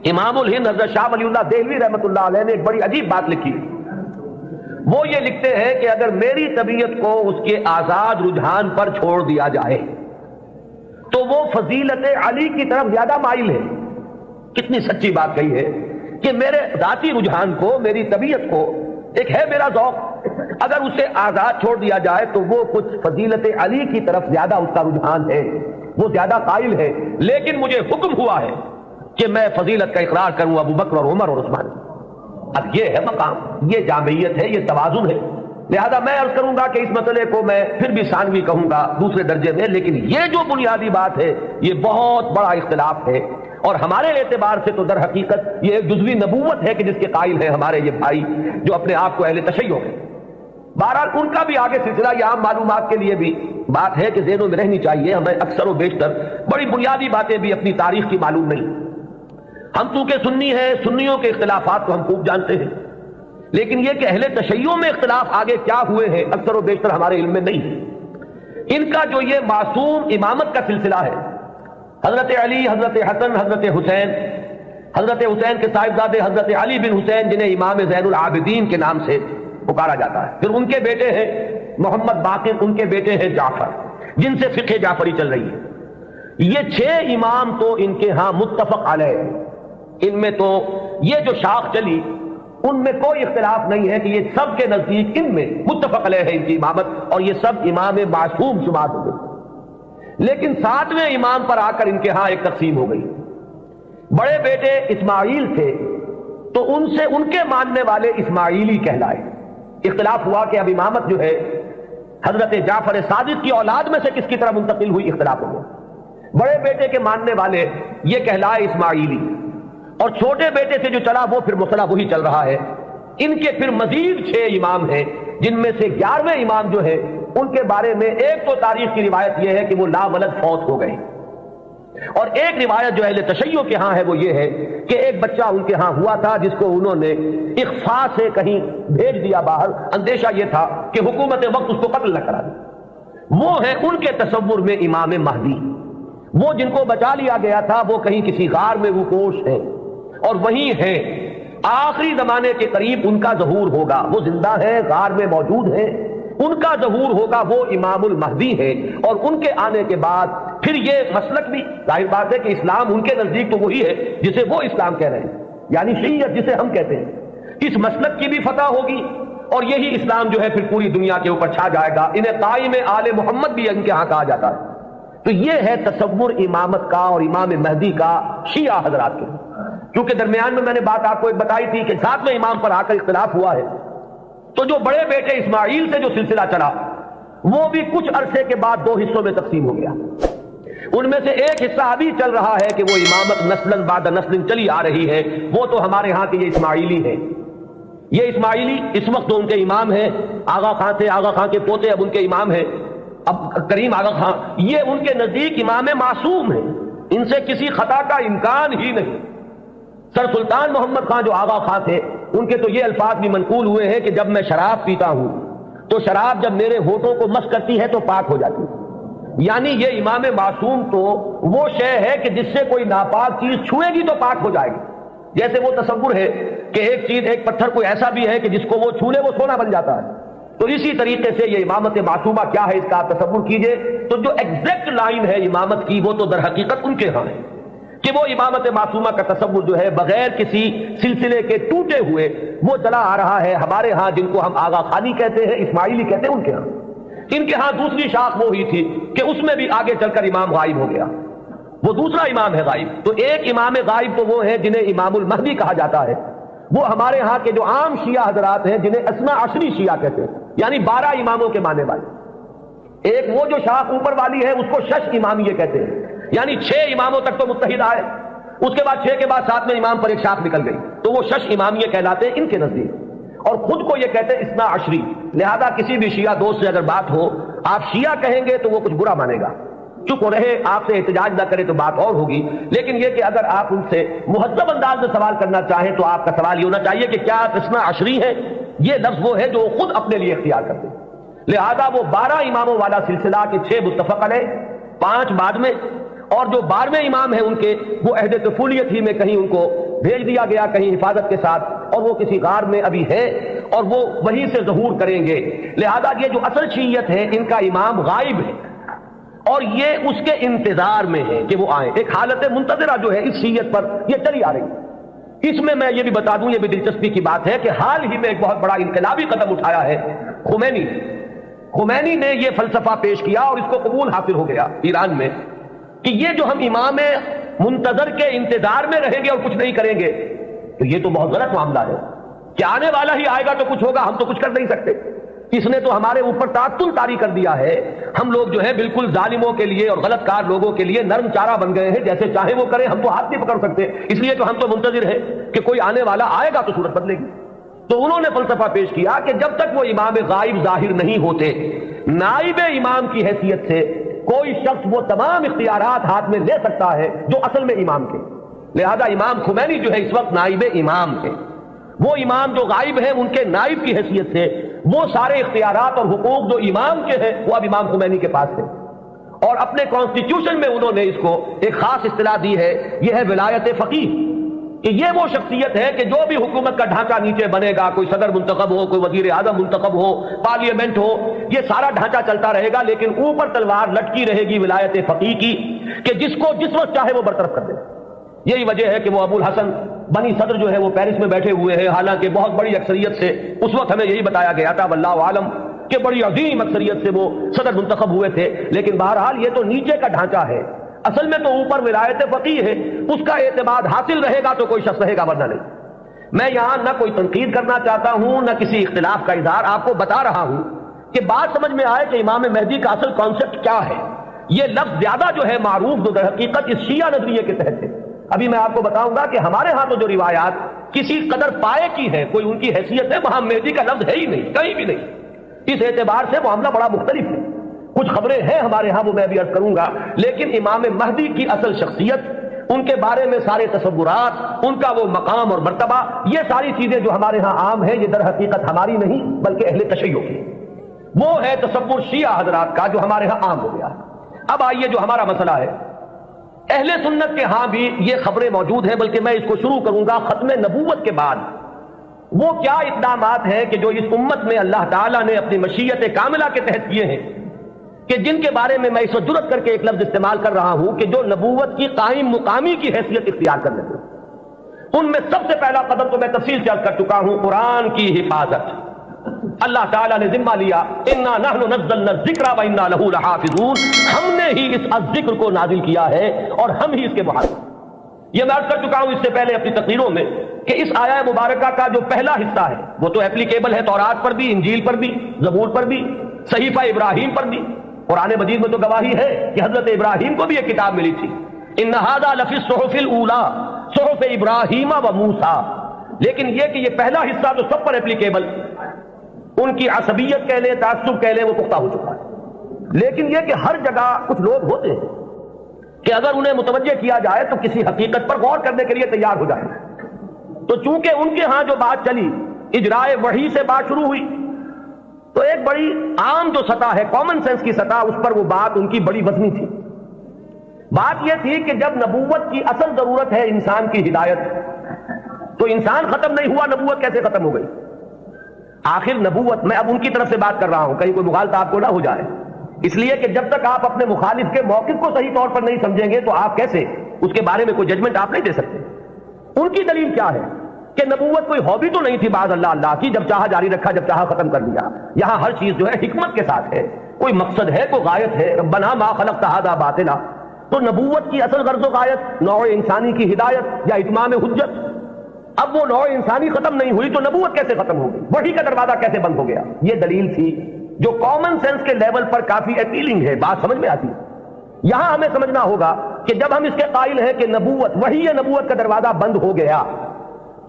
امام الہند حضرت شاہ ولی اللہ دہلوی رحمۃ اللہ علیہ نے ایک بڑی عجیب بات لکھی، وہ یہ لکھتے ہیں کہ اگر میری طبیعت کو اس کے آزاد رجحان پر چھوڑ دیا جائے تو وہ فضیلت علی کی طرف زیادہ مائل ہے۔ کتنی سچی بات کہی ہے کہ میرے ذاتی رجحان کو، میری طبیعت کو، ایک ہے میرا ذوق، اگر اسے آزاد چھوڑ دیا جائے تو وہ کچھ فضیلت علی کی طرف زیادہ اس کا رجحان ہے، وہ زیادہ قائل ہے، لیکن مجھے حکم ہوا ہے کہ میں فضیلت کا اقرار کروں ابو بکر اور عمر اور عثمان۔ اب یہ ہے مقام، یہ جامعیت ہے، یہ توازن ہے۔ لہذا میں عرض کروں گا کہ اس مسئلے کو میں پھر بھی ثانوی کہوں گا، دوسرے درجے میں، لیکن یہ جو بنیادی بات ہے یہ بہت بڑا اختلاف ہے، اور ہمارے اعتبار سے تو در حقیقت یہ ایک جزوی نبوت ہے کہ جس کے قائل ہیں ہمارے یہ بھائی جو اپنے آپ کو اہل تشیع ہیں۔ بہرحال ان کا بھی آگے سلسلہ، یہ عام معلومات کے لیے بھی بات ہے کہ ذہنوں میں رہنی چاہیے، ہمیں اکثر و بیشتر بڑی بنیادی باتیں بھی اپنی تاریخ کی معلوم نہیں۔ ہم چونکہ سنی ہیں، سنیوں کے اختلافات کو ہم خوب جانتے ہیں، لیکن یہ کہ اہل تشیع میں اختلاف آگے کیا ہوئے ہیں اکثر و بیشتر ہمارے علم میں نہیں ہے۔ ان کا جو یہ معصوم امامت کا سلسلہ ہے، حضرت علی، حضرت حسن، حضرت حسین کے صاحبزادے حضرت علی بن حسین جنہیں امام زین العابدین کے نام سے پکارا جاتا ہے، پھر ان کے بیٹے ہیں محمد باقر، ان کے بیٹے ہیں جعفر، جن سے فقہ جعفری چل رہی ہے۔ یہ 6 امام تو ان کے ہاں متفق علیہ، ان میں تو یہ جو شاخ چلی ان میں کوئی اختلاف نہیں ہے کہ یہ سب کے نزدیک ان میں متفق علیہ ہے ان کی امامت، اور یہ سب امام معصوم شمار ہو گئے۔ لیکن 7ویں امام پر آ کر ان کے ہاں ایک تقسیم ہو گئی۔ بڑے بیٹے اسماعیل تھے تو ان سے ان کے ماننے والے اسماعیلی کہلائے۔ اختلاف ہوا کہ اب امامت جو ہے حضرت جعفر صادق کی اولاد میں سے کس کی طرف منتقل ہوئی، اختلاف ہو گیا۔ بڑے بیٹے کے ماننے والے یہ کہلائے اسماعیلی، اور چھوٹے بیٹے سے جو چلا وہ پھر مسئلہ وہی چل رہا ہے۔ ان کے پھر مزید 6 امام ہیں، جن میں سے 11ویں امام جو ہے ان کے بارے میں ایک تو تاریخ کی روایت یہ ہے کہ وہ لا ولد فوت ہو گئے، اور ایک روایت جو اہل تشیع کے ہاں ہے وہ یہ ہے کہ ایک بچہ ان کے ہاں ہوا تھا جس کو انہوں نے اخفاء سے کہیں بھیج دیا باہر، اندیشہ یہ تھا کہ حکومت وقت اس کو قتل نہ کرا دے۔ وہ ہے ان کے تصور میں امام مہدی، وہ جن کو بچا لیا گیا تھا وہ کہیں کسی غار میں رکوش ہیں اور وہیں ہیں، آخری زمانے کے قریب ان کا ظہور ہوگا، وہ زندہ ہیں، غار میں موجود ہیں، ان کا ظہور ہوگا، وہ امام المہدی ہے۔ اور ان کے آنے کے بعد پھر یہ مسلک بھی ظاہر بات ہے کہ اسلام ان کے نزدیک تو وہی ہے جسے وہ اسلام کہہ رہے ہیں، یعنی شیعت جسے ہم کہتے ہیں، اس مسلک کی بھی فتح ہوگی اور یہی اسلام جو ہے پھر پوری دنیا کے اوپر چھا جائے گا۔ انہیں قائم آل محمد بھی ان کے ہاں کہا جاتا ہے۔ تو یہ ہے تصور امامت کا اور امام مہدی کا شیعہ حضرات کے۔ کیونکہ درمیان میں نے بات آپ کو ایک بتائی تھی کہ 7ویں امام پر آ کر اختلاف ہوا ہے، تو جو بڑے بیٹے اسماعیل سے جو سلسلہ چلا وہ بھی کچھ عرصے کے بعد 2 حصوں میں تقسیم ہو گیا۔ ان میں سے ایک حصہ ابھی چل رہا ہے کہ وہ امامت نسلاً بعد نسل چلی آ رہی ہے، وہ تو ہمارے ہاں کے یہ اسماعیلی ہیں۔ یہ اسماعیلی اس وقت تو ان کے امام ہیں، آغا خان تھے، آغا خان کے پوتے اب ان کے امام ہیں، اب کریم آغا خان، یہ ان کے نزدیک امام معصوم ہیں، ان سے کسی خطا کا امکان ہی نہیں۔ سر سلطان محمد خان جو آغا خان تھے، ان کے تو یہ الفاظ بھی منقول ہوئے ہیں کہ جب میں شراب پیتا ہوں تو شراب جب میرے ہونٹوں کو مس کرتی ہے تو پاک ہو جاتی ہے۔ یعنی یہ امام معصوم تو وہ شے ہے کہ جس سے کوئی ناپاک چیز چھوئے گی تو پاک ہو جائے گی۔ جیسے وہ تصور ہے کہ ایک چیز، ایک پتھر کوئی ایسا بھی ہے کہ جس کو وہ چھو لے وہ سونا بن جاتا ہے، تو اسی طریقے سے یہ امامت معصومہ کیا ہے اس کا آپ تصور کیجئے۔ تو جو ایگزیکٹ لائن ہے امامت کی وہ تو در حقیقت ان کے ہاں ہے کہ وہ امامت معصومہ کا تصور جو ہے بغیر کسی سلسلے کے ٹوٹے ہوئے وہ چلا آ رہا ہے ہمارے ہاں، جن کو ہم آغا خانی کہتے ہیں، اسماعیلی کہتے ہیں، ان کے ہاں۔ ان کے ہاں دوسری شاخ وہ ہی تھی کہ اس میں بھی آگے چل کر امام غائب ہو گیا، وہ دوسرا امام ہے غائب۔ تو ایک امام غائب تو وہ ہیں جنہیں امام المہدی کہا جاتا ہے، وہ ہمارے ہاں کے جو عام شیعہ حضرات ہیں جنہیں اثنا عشری شیعہ کہتے ہیں، یعنی 12 اماموں کے ماننے والے۔ ایک وہ جو شاخ اوپر والی ہے اس کو شش امامیہ کہتے ہیں، یعنی 6 اماموں تک تو متحد آئے، اس کے بعد 6 کے بعد 7ویں امام پر ایک شاخ نکل گئی، تو وہ شش امامیہ کہلاتے ہیں ان کے نزدیک، اور خود کو یہ کہتے ہیں اثنا عشری۔ لہذا کسی بھی شیعہ دوست سے اگر بات ہو، آپ شیعہ کہیں گے تو وہ کچھ برا مانے گا، چپ رہے، آپ سے احتجاج نہ کرے تو بات اور ہوگی۔ لیکن یہ کہ اگر آپ ان سے مہذب انداز میں سوال کرنا چاہیں تو آپ کا سوال یہ ہونا چاہیے کہ کیا آپ اثنا عشری ہیں؟ یہ لفظ وہ ہے جو وہ خود اپنے لیے اختیار کرتے ہیں۔ لہذا وہ 12 اماموں والا سلسلہ کے 6 متفق علیہ، 5 بعد میں، اور جو 12ویں امام ہیں ان کے وہ عہد طفولیت ہی میں کہیں ان کو بھیج دیا گیا کہیں حفاظت کے ساتھ، اور وہ کسی غار میں ابھی ہے اور وہ وہیں سے ظہور کریں گے۔ لہذا یہ جو اصل شیعت ہے ان کا امام غائب ہے اور یہ اس کے انتظار میں ہے کہ وہ آئیں۔ ایک حالت منتظرہ جو ہے اس شیعت پر یہ چلی آ رہی ہے۔ اس میں یہ بھی بتا دوں، یہ بھی دلچسپی کی بات ہے کہ حال ہی میں ایک بہت بڑا انقلابی قدم اٹھایا ہے خمینی نے یہ فلسفہ پیش کیا اور اس کو قبول حاصل ہو گیا ایران میں کہ یہ جو ہم امام منتظر کے انتظار میں رہیں گے اور کچھ نہیں کریں گے تو یہ تو بہت غلط معاملہ ہے کہ آنے والا ہی آئے گا تو کچھ ہوگا، ہم تو کچھ کر نہیں سکتے۔ اس نے تو ہمارے اوپر تعطل طاری کر دیا ہے، ہم لوگ جو ہے بالکل ظالموں کے لیے اور غلط کار لوگوں کے لیے نرم چارہ بن گئے ہیں، جیسے چاہے وہ کریں، ہم تو ہاتھ نہیں پکڑ سکتے، اس لیے تو ہم تو منتظر ہیں کہ کوئی آنے والا آئے گا تو صورت بدلے گی۔ تو انہوں نے فلسفہ پیش کیا کہ جب تک وہ امام غائب ظاہر نہیں ہوتے، نائب امام کی حیثیت سے کوئی شخص وہ تمام اختیارات ہاتھ میں لے سکتا ہے جو اصل میں امام کے۔ لہذا امام خمینی جو ہے اس وقت نائب امام ہے، وہ امام جو غائب ہیں ان کے نائب کی حیثیت سے وہ سارے اختیارات اور حقوق جو امام کے ہیں وہ اب امام خمینی کے پاس ہیں، اور اپنے کانسٹیٹیوشن میں انہوں نے اس کو ایک خاص اصطلاح دی ہے، یہ ہے ولایت فقیہ، کہ یہ وہ شخصیت ہے کہ جو بھی حکومت کا ڈھانچہ نیچے بنے گا، کوئی صدر منتخب ہو، کوئی وزیر اعظم منتخب ہو، پارلیمنٹ ہو، یہ سارا ڈھانچہ چلتا رہے گا، لیکن اوپر تلوار لٹکی رہے گی ولایت فقیہ کی کہ جس کو جس وقت چاہے وہ برطرف کر دے۔ یہی وجہ ہے کہ وہ ابو الحسن بنی صدر جو ہے وہ پیرس میں بیٹھے ہوئے ہیں، حالانکہ بہت بڑی اکثریت سے اس وقت ہمیں یہی بتایا گیا تھا واللہ عالم کہ بڑی عظیم اکثریت سے وہ صدر منتخب ہوئے تھے، لیکن بہرحال یہ تو نیچے کا ڈھانچہ ہے، اصل میں تو اوپر ولایت فقیہ ہے، اس کا اعتماد حاصل رہے گا تو کوئی شخص رہے گا، ورنہ نہیں۔ میں یہاں نہ کوئی تنقید کرنا چاہتا ہوں نہ کسی اختلاف کا اظہار، آپ کو بتا رہا ہوں کہ بات سمجھ میں آئے کہ امام مہدی کا اصل کانسیپٹ کیا ہے۔ یہ لفظ زیادہ جو ہے معروف جو در حقیقت اس شیعہ نظریے کے تحت ہے۔ ابھی میں آپ کو بتاؤں گا کہ ہمارے ہاں تو جو روایات کسی قدر پائے کی ہے، کوئی ان کی حیثیت ہے، وہاں مہدی کا لفظ ہے ہی نہیں، کہیں بھی نہیں۔ اس اعتبار سے معاملہ بڑا مختلف ہے، کچھ خبریں ہیں ہمارے ہاں وہ میں بھی عرض کروں گا، لیکن امام مہدی کی اصل شخصیت، ان کے بارے میں سارے تصورات، ان کا وہ مقام اور مرتبہ، یہ ساری چیزیں جو ہمارے ہاں عام ہیں یہ در حقیقت ہماری نہیں بلکہ اہل تشیع کی، وہ ہے تصور شیعہ حضرات کا جو ہمارے ہاں عام ہو گیا۔ اب آئیے جو ہمارا مسئلہ ہے، اہل سنت کے ہاں بھی یہ خبریں موجود ہیں، بلکہ میں اس کو شروع کروں گا ختم نبوت کے بعد وہ کیا اقدامات ہیں کہ جو اس امت میں اللہ تعالیٰ نے اپنی مشیت کاملہ کے تحت کیے ہیں، کہ جن کے بارے میں اس وقت جرأت کر کے ایک لفظ استعمال کر رہا ہوں کہ جو نبوت کی قائم مقامی کی حیثیت اختیار کر لیتے ہیں۔ ان میں سب سے پہلا قدم تو میں تفصیل سے عرض کر چکا ہوں، قرآن کی حفاظت۔ اللہ تعالیٰ نے ذمہ لیا، انا نحن نزلنا الذکر و انا لہ لحافظون، ہم نے ہی اس ذکر کو نازل کیا ہے اور ہم ہی اس کے محافظ۔ یہ میں عرض کر چکا ہوں اس سے پہلے اپنی تقریروں میں کہ اس آیہ مبارکہ کا جو پہلا حصہ ہے وہ تو اپلیکیبل ہے تورات پر بھی، انجیل پر بھی، زبور پر بھی، صحیفہ ابراہیم پر بھی۔ قرآن مجید میں تو گواہی ہے کہ حضرت ابراہیم کو بھی ایک کتاب ملی تھی، ان ھذا لفی الصحف الاولی صحف ابراہیم و موسیٰ۔ لیکن یہ کہ یہ پہلا حصہ تو سب پر اپلیکیبل، ان کی عصبیت کہہ لیں، تعصب کہہ لیں، وہ پختہ ہو چکا ہے۔ لیکن یہ کہ ہر جگہ کچھ لوگ ہوتے ہیں کہ اگر انہیں متوجہ کیا جائے تو کسی حقیقت پر غور کرنے کے لیے تیار ہو جائے۔ تو چونکہ ان کے ہاں جو بات چلی اجرائے وحی سے بات شروع ہوئی، تو ایک بڑی عام جو سطح ہے، کامن سینس کی سطح، اس پر وہ بات ان کی بڑی وزنی تھی۔ بات یہ تھی کہ جب نبوت کی اصل ضرورت ہے انسان کی ہدایت، تو انسان ختم نہیں ہوا، نبوت کیسے ختم ہو گئی؟ آخر نبوت، میں اب ان کی طرف سے بات کر رہا ہوں، کہیں کوئی مغالطہ آپ کو نہ ہو جائے، اس لیے کہ جب تک آپ اپنے مخالف کے موقف کو صحیح طور پر نہیں سمجھیں گے تو آپ کیسے اس کے بارے میں کوئی ججمنٹ آپ نہیں دے سکتے۔ ان کی دلیل کیا ہے کہ نبوت کوئی ہابی تو نہیں تھی بعض اللہ کی، جب چاہا جاری رکھا، جب چاہا ختم کر دیا۔ یہاں ہر چیز جو ہے حکمت کے ساتھ ہے، کوئی مقصد ہے، کوئی غایت ہے، ربنا ما خلقت ھذا باطلا۔ تو نبوت کی اصل غرض و غایت نوع انسانی کی ہدایت یا اتمام حجت۔ اب وہ نوع انسانی ختم نہیں ہوئی تو نبوت کیسے ختم ہوگی؟ وحی کا دروازہ کیسے بند ہو گیا؟ یہ دلیل تھی جو کامن سینس کے لیول پر کافی اپیلنگ ہے، بات سمجھ میں آتی ہے۔ یہاں ہمیں سمجھنا ہوگا کہ جب ہم اس کے قائل ہیں کہ نبوت، وحی نبوت کا دروازہ بند ہو گیا،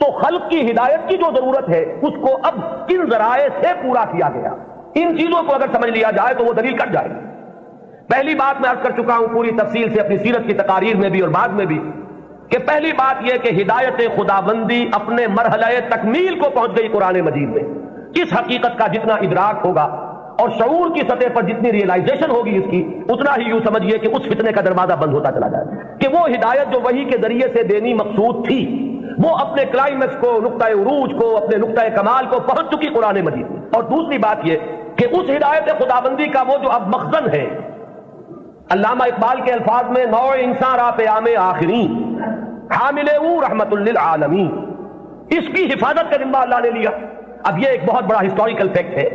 تو خلق کی ہدایت کی جو ضرورت ہے اس کو اب کن ذرائع سے پورا کیا گیا، ان چیزوں کو اگر سمجھ لیا جائے تو وہ دلیل کٹ جائے گی۔ پہلی بات میں عرض کر چکا ہوں پوری تفصیل سے اپنی سیرت کی تقاریر میں بھی اور بعد میں بھی، کہ پہلی بات یہ کہ ہدایت خداوندی اپنے مرحلہ تکمیل کو پہنچ گئی قرآن مجید میں۔ اس حقیقت کا جتنا ادراک ہوگا اور شعور کی سطح پر جتنی ریئلائزیشن ہوگی اس کی، اتنا ہی یوں سمجھیے کہ اس فتنے کا دروازہ بند ہوتا چلا جائے کہ وہ ہدایت جو وحی کے ذریعے سے دینی مقصود تھی، وہ اپنے کلائمیکس کو، نقطۂ عروج کو، اپنے نقطۂ کمال کو پہنچ چکی قرآن مجید میں۔ اور دوسری بات یہ کہ اس ہدایت خداوندی کا وہ جو اب مخزن ہے، علامہ اقبال کے الفاظ میں نوع انسان را پیام آخرین حامل او رحمت للعالمین، اس کی حفاظت کا ذمہ اللہ نے لیا۔ اب یہ ایک بہت بڑا ہسٹوریکل فیکٹ ہے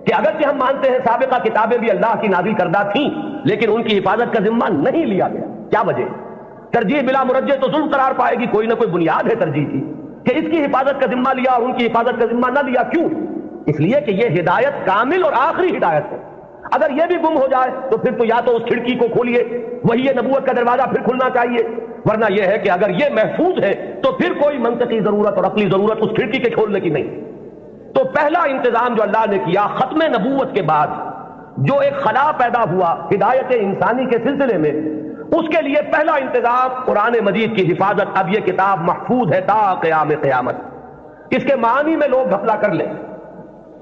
کہ اگرچہ ہم مانتے ہیں سابقہ کتابیں بھی اللہ کی نازل کردہ تھیں، لیکن ان کی حفاظت کا ذمہ نہیں لیا گیا۔ کیا وجہ؟ ترجیح بلا مرجع تو ظلم قرار پائے گی، کوئی نہ کوئی بنیاد ہے ترجیح کی کہ اس کی حفاظت کا ذمہ لیا اور ان کی حفاظت کا ذمہ نہ لیا۔ کیوں؟ اس لیے کہ یہ ہدایت کامل اور آخری ہدایت ہے۔ اگر یہ بھی گم ہو جائے تو پھر تو یا تو اس کھڑکی کو کھولیے، وہی نبوت کا دروازہ پھر کھلنا چاہیے، ورنہ یہ ہے کہ اگر یہ محفوظ ہے تو پھر کوئی منطقی ضرورت اور عقلی ضرورت اس کھڑکی کے کھولنے کی نہیں۔ تو پہلا انتظام جو اللہ نے کیا ختم نبوت کے بعد، جو ایک خلا پیدا ہوا ہدایت انسانی کے سلسلے میں، اس کے لیے پہلا انتظام قرآن مجید کی حفاظت۔ اب یہ کتاب محفوظ ہے تا قیام قیامت۔ اس کے معنی میں لوگ گھپلا کر لیں،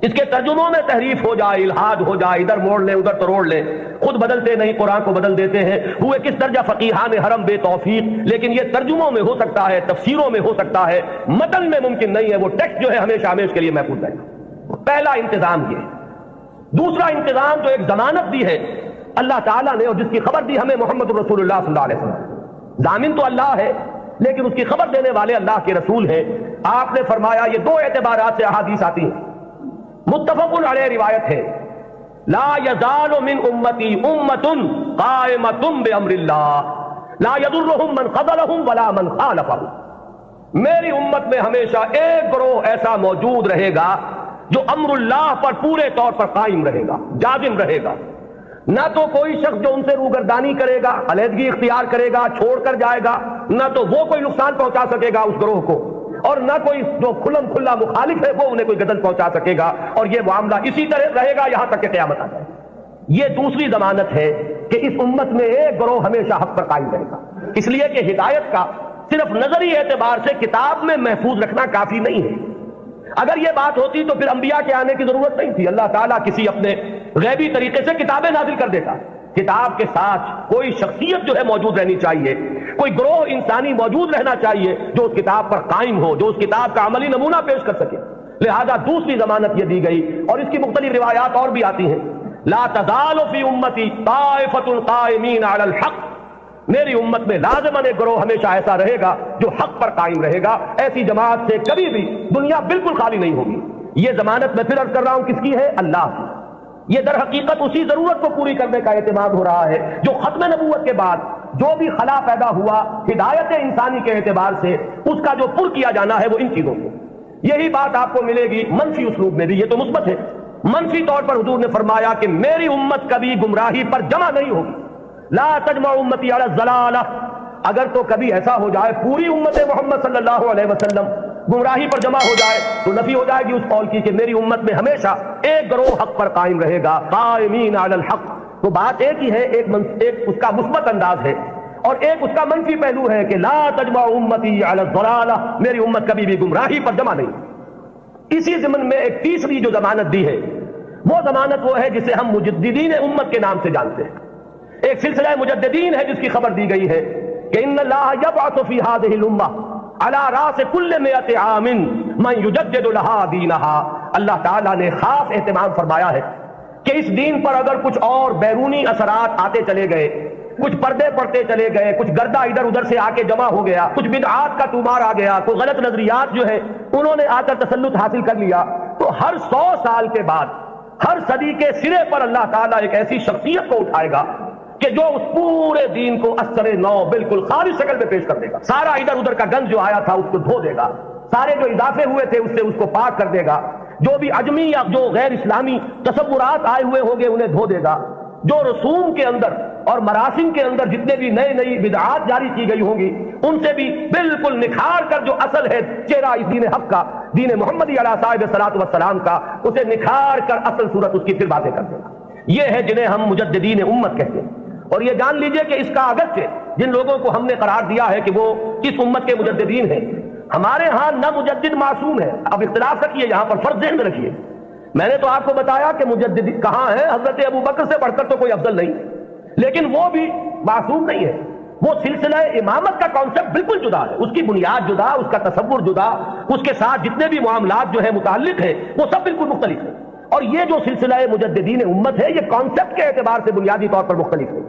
اس کے ترجموں میں تحریف ہو جائے، الحاد ہو جائے، ادھر موڑ لیں ادھر تروڑ لیں، خود بدلتے نہیں قرآن کو بدل دیتے ہیں، ہوئے کس درجہ فقیہان حرم بے توفیق۔ لیکن یہ ترجموں میں ہو سکتا ہے، تفسیروں میں ہو سکتا ہے، متن میں ممکن نہیں ہے۔ وہ ٹیکسٹ جو ہے ہمیشہ ہمیشہ کے لیے محفوظ رہے گا۔ پہلا انتظام یہ۔ دوسرا انتظام جو ایک ضمانت دی ہے اللہ تعالیٰ نے اور جس کی خبر دی ہمیں محمد رسول اللہ صلی اللہ علیہ وسلم، ضامن تو اللہ ہے لیکن اس کی خبر دینے والے اللہ کے رسول ہیں۔ آپ نے فرمایا، یہ دو اعتبارات سے احادیث آتی ہیں، متفق علیہ روایت ہے، لا یزال من امتی امت قائمۃ بامر اللہ لا یضرهم من خذلهم ولا من خالفهم۔ میری امت میں ہمیشہ ایک گروہ ایسا موجود رہے گا جو امر اللہ پر پورے طور پر قائم رہے گا، جازم رہے گا۔ نہ تو کوئی شخص جو ان سے روگردانی کرے گا، علیحدگی اختیار کرے گا، چھوڑ کر جائے گا، نہ تو وہ کوئی نقصان پہنچا سکے گا اس گروہ کو، اور نہ کوئی جو کھلم کھلا مخالف ہے وہ انہیں کوئی غضب پہنچا سکے گا۔ اور یہ معاملہ اسی طرح رہے گا یہاں تک کہ قیامت آ جائے۔ یہ دوسری ضمانت ہے کہ اس امت میں ایک گروہ ہمیشہ حق پر قائم رہے گا، اس لیے کہ ہدایت کا صرف نظری اعتبار سے کتاب میں محفوظ رکھنا کافی نہیں ہے۔ اگر یہ بات ہوتی تو پھر انبیاء کے آنے کی ضرورت نہیں تھی، اللہ تعالیٰ کسی اپنے غیبی طریقے سے کتابیں نازل کر دیتا۔ کتاب کے ساتھ کوئی شخصیت جو ہے موجود رہنی چاہیے، کوئی گروہ انسانی موجود رہنا چاہیے جو اس کتاب پر قائم ہو، جو اس کتاب کا عملی نمونہ پیش کر سکے۔ لہذا دوسری ضمانت یہ دی گئی، اور اس کی مختلف روایات اور بھی آتی ہیں، لا تزال فی امتی طائفۃ قائمین علی الحق میری امت میں لازماً ایک گروہ ہمیشہ ایسا رہے گا جو حق پر قائم رہے گا. ایسی جماعت سے کبھی بھی دنیا بالکل خالی نہیں ہوگی. یہ ضمانت میں پھر عرض کر رہا ہوں کس کی ہے؟ اللہ کی. یہ در حقیقت اسی ضرورت کو پوری کرنے کا اعتماد ہو رہا ہے جو ختم نبوت کے بعد جو بھی خلا پیدا ہوا ہدایت انسانی کے اعتبار سے اس کا جو پر کیا جانا ہے وہ ان چیزوں کو. یہی بات آپ کو ملے گی منفی اسلوب میں بھی. یہ تو مثبت ہے. منفی طور پر حضور نے فرمایا کہ میری امت کبھی گمراہی پر جمع نہیں ہوگی. لا تجمع امتی علی الضلالہ. اگر تو کبھی ایسا ہو جائے پوری امت محمد صلی اللہ علیہ وسلم گمراہی پر جمع ہو جائے تو نفی ہو جائے گی اس قول کی کہ میری امت میں ہمیشہ ایک گروہ حق پر قائم رہے گا. قائمین علی الحق. تو بات ایک ہی ہے. ایک اس کا مثبت انداز ہے اور ایک اس کا منفی پہلو ہے کہ لا تجمع امتی علی الضلالہ. میری امت کبھی بھی گمراہی پر جمع نہیں. اسی ضمن میں ایک تیسری جو ضمانت دی ہے وہ ضمانت وہ ہے جسے ہم مجددین امت کے نام سے جانتے ہیں. ایک سلسلہ مجددین ہے جس کی خبر دی گئی ہے کہ ان اللہ یبعث فی ہذہ الامہ علی راس کل مئۃ عام من یجدد لها دینها. اللہ تعالیٰ نے خاص اہتمام فرمایا ہے کہ اس دین پر اگر کچھ اور بیرونی اثرات آتے چلے گئے, کچھ پردے پڑتے چلے گئے, کچھ گردہ ادھر ادھر سے آ کے جمع ہو گیا, کچھ بدعات کا طومار آ گیا, کوئی غلط نظریات جو ہے انہوں نے آ کر تسلط حاصل کر لیا, تو ہر 100 سال کے بعد ہر صدی کے سرے پر اللہ تعالیٰ ایک ایسی شخصیت کو اٹھائے گا کہ جو اس پورے دین کو اثر نو بالکل خالص شکل میں پیش کر دے گا. سارا ادھر ادھر کا گند جو آیا تھا اس کو دھو دے گا, سارے جو اضافے ہوئے تھے اس سے اس کو پاک کر دے گا, جو بھی عجمی یا جو غیر اسلامی تصورات آئے ہوئے ہوں گے انہیں دھو دے گا, جو رسوم کے اندر اور مراسم کے اندر جتنے بھی نئی بدعات جاری کی گئی ہوں گی ان سے بھی بالکل نکھار کر جو اصل ہے چہرہ اس دین حق کا, دین محمدی علیہ صاحب الصلاۃ والسلام کا, اسے نکھار کر اصل صورت اس کی پھر باتیں کر دے گا. یہ ہے جنہیں ہم مجددین امت کہتے ہیں. اور یہ جان لیجئے کہ اس کا اگرچہ جن لوگوں کو ہم نے قرار دیا ہے کہ وہ اس امت کے مجددین ہیں, ہمارے ہاں نہ مجدد معصوم ہے. اب اختلاف رکھیے یہاں پر, فرض ذہن میں رکھیے. میں نے تو آپ کو بتایا کہ مجدد کہاں ہے, حضرت ابو بکر سے بڑھ کر تو کوئی افضل نہیں, لیکن وہ بھی معصوم نہیں ہے. وہ سلسلہ امامت کا کانسیپٹ بالکل جدا ہے, اس کی بنیاد جدا, اس کا تصور جدا, اس کے ساتھ جتنے بھی معاملات جو ہے متعلق ہے وہ سب بالکل مختلف ہے. اور یہ جو سلسلہ مجددین امت ہے یہ کانسیپٹ کے اعتبار سے بنیادی طور پر مختلف ہے.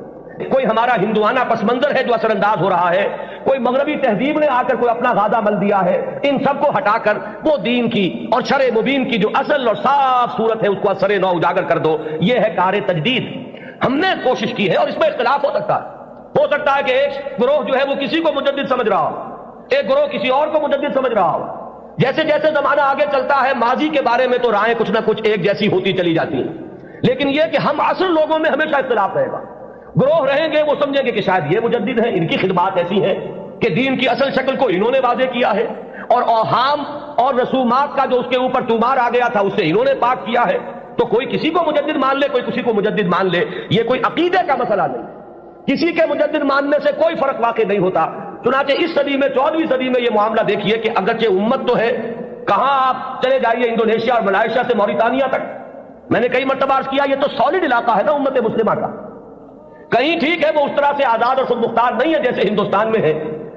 کوئی ہمارا ہندوانہ پس منظر ہے جو اثر انداز ہو رہا ہے, کوئی مغربی تہذیب نے آ کر کوئی اپنا غازہ مل دیا ہے, ان سب کو ہٹا کر وہ دین کی اور شرع مبین کی جو اصل اور صاف صورت ہے اس کو اثر نو اجاگر کر دو. یہ ہے کار تجدید. ہم نے کوشش کی ہے اور اس میں اختلاف ہو سکتا ہے کہ ایک گروہ جو ہے وہ کسی کو مجدد سمجھ رہا ہو, ایک گروہ کسی اور کو مجدد سمجھ رہا ہو. جیسے جیسے زمانہ آگے چلتا ہے ماضی کے بارے میں تو رائیں کچھ نہ کچھ ایک جیسی ہوتی چلی جاتی ہیں, لیکن یہ کہ ہم اصل لوگوں میں ہمیشہ اختلاف رہے گا. گروہ رہیں گے وہ سمجھیں گے کہ شاید یہ مجدد ہیں, ان کی خدمات ایسی ہیں کہ دین کی اصل شکل کو انہوں نے واضح کیا ہے اور اوہام اور رسومات کا جو اس کے اوپر طومار آ گیا تھا اسے انہوں نے پاک کیا ہے. تو کوئی کسی کو مجدد مان لے, کوئی کسی کو مجدد مان لے, یہ کوئی عقیدے کا مسئلہ نہیں. کسی کے مجدد ماننے سے کوئی فرق واقع نہیں ہوتا. چنانچہ اس صدی میں 14ویں صدی میں یہ معاملہ دیکھیے کہ اگرچہ امت تو ہے, کہاں آپ چلے جائیے انڈونیشیا اور ملائیشیا سے موریتانیہ تک, میں نے کئی مرتبہ عرض کیا یہ تو سالڈ علاقہ ہے نا امت مسلمہ کا. کہیں ٹھیک ہے وہ اس طرح سے آزاد اور خود مختار نہیں ہے جیسے ہندوستان میں ہے,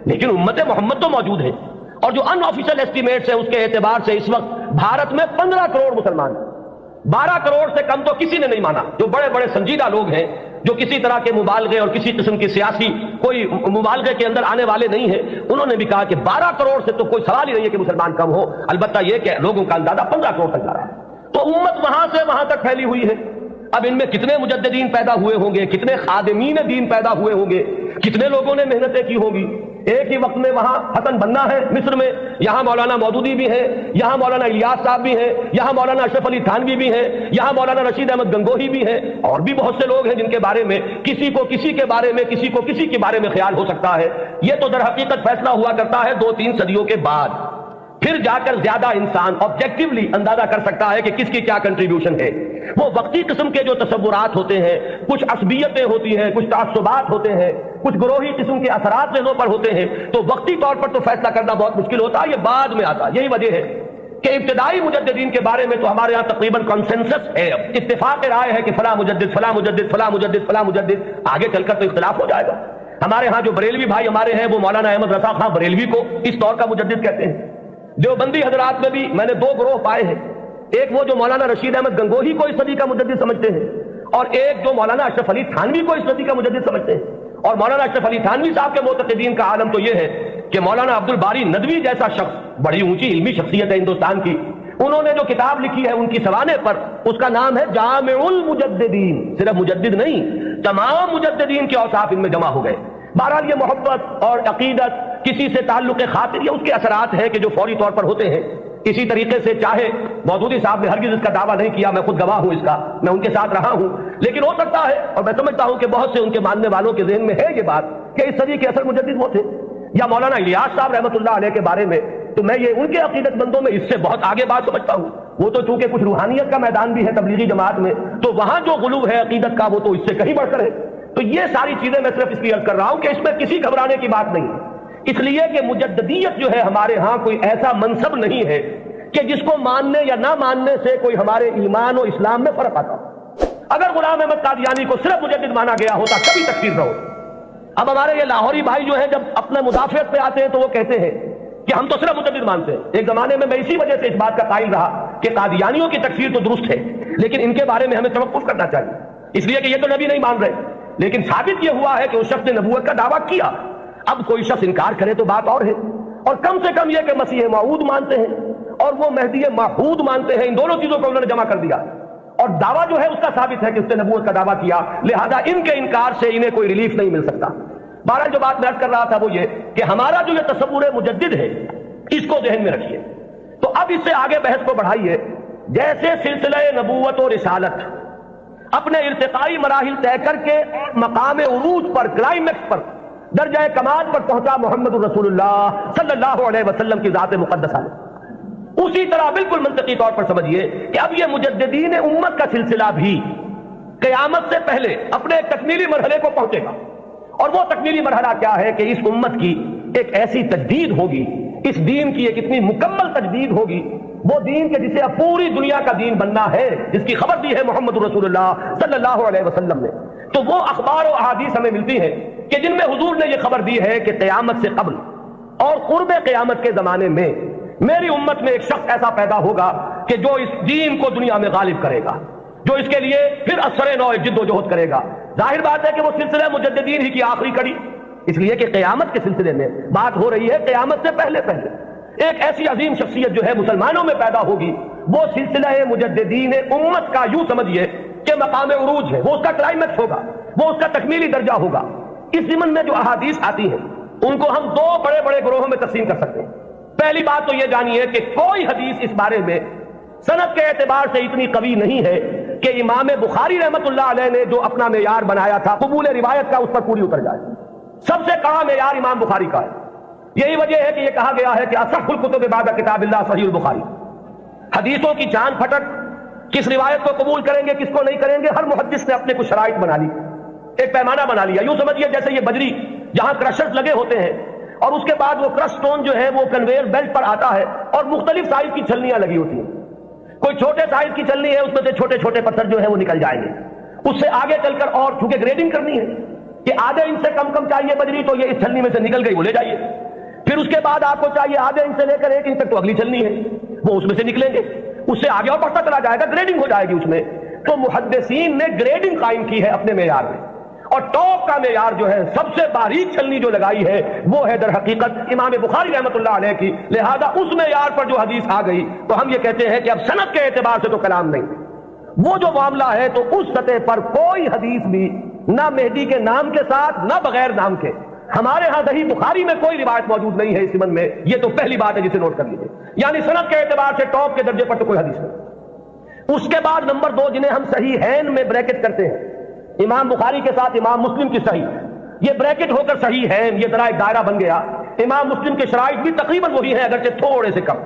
لیکن امت محمد تو موجود ہے. اور جو ان آفیشل ایسٹیمیٹس ہے اس کے اعتبار سے اس وقت بھارت میں 15 کروڑ مسلمان ہیں. 12 کروڑ سے کم تو کسی نے نہیں مانا. جو بڑے بڑے سنجیدہ لوگ ہیں جو کسی طرح کے مبالغے اور کسی قسم کی سیاسی کوئی مبالغے کے اندر آنے والے نہیں ہیں, انہوں نے بھی کہا کہ 12 کروڑ سے تو کوئی سوال ہی نہیں ہے کہ مسلمان کم ہو. البتہ یہ کہ لوگوں کا اندازہ 15 کروڑ تک جا رہا ہے. تو امت وہاں سے وہاں تک پھیلی ہوئی ہے. اب ان میں کتنے مجددین پیدا ہوئے ہوں گے, کتنے خادمین دین پیدا ہوئے ہوں گے, کتنے لوگوں نے محنتیں کی ہوں گی. ایک ہی وقت میں وہاں حسن بننا ہے مصر میں, یہاں مولانا مودودی بھی ہیں, یہاں مولانا الیاس صاحب بھی ہیں, یہاں مولانا اشرف علی تھانوی بھی ہیں, یہاں مولانا رشید احمد گنگوہی بھی ہیں, اور بھی بہت سے لوگ ہیں جن کے بارے میں کسی کو کسی کے بارے میں کسی کو کسی کے بارے میں خیال ہو سکتا ہے. یہ تو در حقیقت فیصلہ ہوا کرتا ہے 2-3 صدیوں کے بعد. پھر جا کر زیادہ انسان آبجیکٹیولی اندازہ کر سکتا ہے کہ کس کی کیا کنٹریبیوشن ہے. وہ وقتی قسم کے جو تصورات ہوتے ہیں, کچھ عصبیتیں ہوتی ہیں, کچھ تعصبات ہوتے ہیں, کچھ گروہی قسم کے اثرات ذہنوں پر ہوتے ہیں, تو وقتی طور پر تو فیصلہ کرنا بہت مشکل ہوتا ہے, یہ بعد میں آتا. یہی وجہ ہے کہ ابتدائی مجددین کے بارے میں تو ہمارے ہاں تقریباً کنسنسس ہے, اتفاق رائے ہے کہ فلاں مجدد فلاں مجدد فلاں مجدد فلاں مجدد. آگے چل کر تو اختلاف ہو جائے گا. ہمارے ہاں جو بریلوی بھائی ہمارے ہیں وہ مولانا احمد رضا خان بریلوی کو اس طور کا مجدد کہتے ہیں. دیوبندی حضرات میں بھی میں نے 2 گروہ پائے ہیں, ایک وہ جو مولانا رشید احمد گنگوہی کو اس صدی کا مجدد سمجھتے ہیں, اور ایک جو مولانا اشرف علی تھانوی کو اس صدی کا مجدد سمجھتے ہیں. اور مولانا اشرف علی تھانوی صاحب کے معتقدین کا عالم تو یہ ہے کہ مولانا عبد الباری ندوی جیسا شخص، بڑی اونچی علمی شخصیت ہے ہندوستان کی، انہوں نے جو کتاب لکھی ہے ان کی سوانح پر، اس کا نام ہے جامع المجددین، صرف مجدد نہیں، تمام مجددین کے اوصاف ان میں جمع ہو گئے۔ بہرحال یہ محبت اور عقیدت، کسی سے تعلق خاطر، یہ اس کے اثرات ہیں کہ جو فوری طور پر ہوتے ہیں۔ اسی طریقے سے چاہے مودودی صاحب نے ہرگز اس کا دعویٰ نہیں کیا، میں خود گواہ ہوں اس کا، میں ان کے ساتھ رہا ہوں، لیکن ہو سکتا ہے اور میں سمجھتا ہوں کہ بہت سے ان کے ماننے والوں کے ذہن میں ہے یہ بات کہ اس صدی کے اصل مجدد وہ تھے۔ یا مولانا الیاس صاحب رحمۃ اللہ علیہ کے بارے میں تو میں یہ ان کے عقیدت مندوں میں اس سے بہت آگے بات سمجھتا ہوں، وہ تو چونکہ کچھ روحانیت کا میدان بھی ہے تبلیغی جماعت میں، تو وہاں جو غلو ہے عقیدت کا وہ تو اس سے کہیں بڑھ کر ہے۔ تو یہ ساری چیزیں میں صرف اس لیے عرض کر رہا ہوں کہ اس میں کسی گھبرانے کی بات نہیں ہے، اس لیے کہ مجددیت جو ہے ہمارے ہاں کوئی ایسا منصب نہیں ہے کہ جس کو ماننے یا نہ ماننے سے کوئی ہمارے ایمان و اسلام میں فرق آتا۔ اگر غلام احمد قادیانی کو صرف مجدد مانا گیا ہوتا کبھی تکفیر نہ ہوتا۔ اب ہمارے یہ لاہوری بھائی جو ہیں جب اپنے مدافعت پہ آتے ہیں تو وہ کہتے ہیں کہ ہم تو صرف مجدد مانتے ہیں۔ ایک زمانے میں اسی وجہ سے اس بات کا قائل رہا کہ قادیانیوں کی تکفیر تو درست ہے، لیکن ان کے بارے میں ہمیں توقف کرنا چاہیے، اس لیے کہ یہ تو نبی نہیں مان رہے، لیکن ثابت یہ ہوا ہے کہ اس شخص نے نبوت کا دعویٰ کیا۔ اب کوئی شخص انکار کرے تو بات اور ہے، اور کم سے کم یہ کہ مسیح موعود مانتے ہیں اور وہ مہدی موعود مانتے ہیں، ان دونوں چیزوں کو انہوں نے جمع کر دیا، اور دعویٰ جو ہے اس کا ثابت ہے کہ اس نے نبوت کا دعویٰ کیا، لہذا ان کے انکار سے انہیں کوئی ریلیف نہیں مل سکتا۔ بہرحال جو بات میں عرض کر رہا تھا وہ یہ کہ ہمارا جو یہ تصور مجدد ہے اس کو ذہن میں رکھیے۔ تو اب اس سے آگے بحث کو بڑھائیے، جیسے سلسلہ نبوت و رسالت اپنے ارتقائی مراحل طے کر کے مقام عروج پر، کلائمیکس پر، درجہ کمال پر پہنچا محمد الرسول اللہ صلی اللہ علیہ وسلم کی ذات مقدسہ، اسی طرح بالکل منطقی طور پر سمجھیے کہ اب یہ مجددین امت کا سلسلہ بھی قیامت سے پہلے اپنے ایک تکمیلی مرحلے کو پہنچے گا، اور وہ تکمیلی مرحلہ کیا ہے کہ اس امت کی ایک ایسی تجدید ہوگی، اس دین کی ایک اتنی مکمل تجدید ہوگی، وہ دین کہ جسے اب پوری دنیا کا دین بننا ہے، جس کی خبر دی ہے محمد رسول اللہ صلی اللہ علیہ وسلم نے۔ تو وہ اخبار و احادیث ہمیں ملتی ہیں کہ جن میں حضور نے یہ خبر دی ہے کہ قیامت سے قبل اور قرب قیامت کے زمانے میں میری امت میں ایک شخص ایسا پیدا ہوگا کہ جو اس دین کو دنیا میں غالب کرے گا، جو اس کے لیے پھر اثر نو جد و جہد کرے گا۔ ظاہر بات ہے کہ وہ سلسلہ مجددین ہی کی آخری کڑی، اس لیے کہ قیامت کے سلسلے میں بات ہو رہی ہے قیامت سے پہلے پہلے ایک ایسی عظیم شخصیت جو ہے مسلمانوں میں پیدا ہوگی، وہ سلسلہ مجددین امت کا یوں سمجھیے کہ مقام عروج ہے، وہ اس کا کلائمیکس ہوگا، وہ اس کا تکمیلی درجہ ہوگا۔ اس ضمن میں جو احادیث آتی ہیں ان کو ہم دو بڑے بڑے گروہوں میں تقسیم کر سکتے ہیں۔ پہلی بات تو یہ جانیے کہ کوئی حدیث اس بارے میں سند کے اعتبار سے اتنی قوی نہیں ہے کہ امام بخاری رحمت اللہ علیہ نے جو اپنا معیار بنایا تھا قبول روایت کا اس پر پوری اتر جائے۔ سب سے کڑا معیار امام بخاری کا ہے، یہی وجہ ہے کہ یہ کہا گیا ہے کہ اصح الکتب بعد کتاب اللہ صحیح البخاری۔ حدیثوں کی چاند پھٹک، کس روایت کو قبول کریں گے کس کو نہیں کریں گے، ہر محدث نے اپنے کچھ شرائط بنا لی، ایک پیمانہ بنا لیا۔ یوں سمجھیے جیسے یہ بجری جہاں کرشرز لگے ہوتے ہیں اور اس کے بعد وہ کرش سٹون جو ہے وہ کنویئر بیلٹ پر آتا ہے اور مختلف سائز کی چھلنیاں لگی ہوتی ہیں، کوئی چھوٹے سائز کی چھلنی ہے اس میں سے چھوٹے چھوٹے پتھر جو ہے وہ نکل جائیں گے، اس سے آگے چل کر اور چونکہ گریڈنگ کرنی ہے کہ آدھے انچ سے کم چاہیے بجری تو یہ اس چھلنی میں سے نکل گئی وہ لے جائیے، پھر اس کے بعد آپ کو چاہیے آدھے انچ سے لے کر 1 انچ تک تو اگلی چھلنی ہے وہ اس میں سے نکلیں گے، اس سے آگے اور بڑھتا چلا جائے گا، گریڈنگ ہو جائے گی اس میں۔ تو محدثین نے گریڈنگ قائم کی ہے اپنے معیار میں، اور ٹاپ کا معیار جو ہے سب سے باریک چھلنی جو لگائی ہے وہ ہے در حقیقت امام بخاری رحمت اللہ علیہ کی، لہذا اس معیار پر جو حدیث آ گئی تو ہم یہ کہتے ہیں کہ اب سند کے اعتبار سے تو کلام نہیں، وہ جو معاملہ ہے تو اس سطح پر کوئی حدیث بھی نہ مہدی کے نام کے ساتھ نہ بغیر نام کے، ہمارے ہاں صحیح بخاری میں کوئی روایت موجود نہیں ہے اس ضمن میں، یہ تو پہلی بات ہے جسے نوٹ کر لیجیے، یعنی سند کے اعتبار سے ٹاپ کے درجے پر تو کوئی حدیث نہیں۔ اس کے بعد نمبر 2 جنہیں ہم صحیحین میں بریکٹ کرتے ہیں، امام بخاری کے ساتھ امام مسلم کی صحیح، یہ بریکٹ ہو کر صحیح ہے، یہ ذرا ایک دائرہ بن گیا۔ امام مسلم کے شرائط بھی تقریباً وہی ہیں اگرچہ تھوڑے سے کم،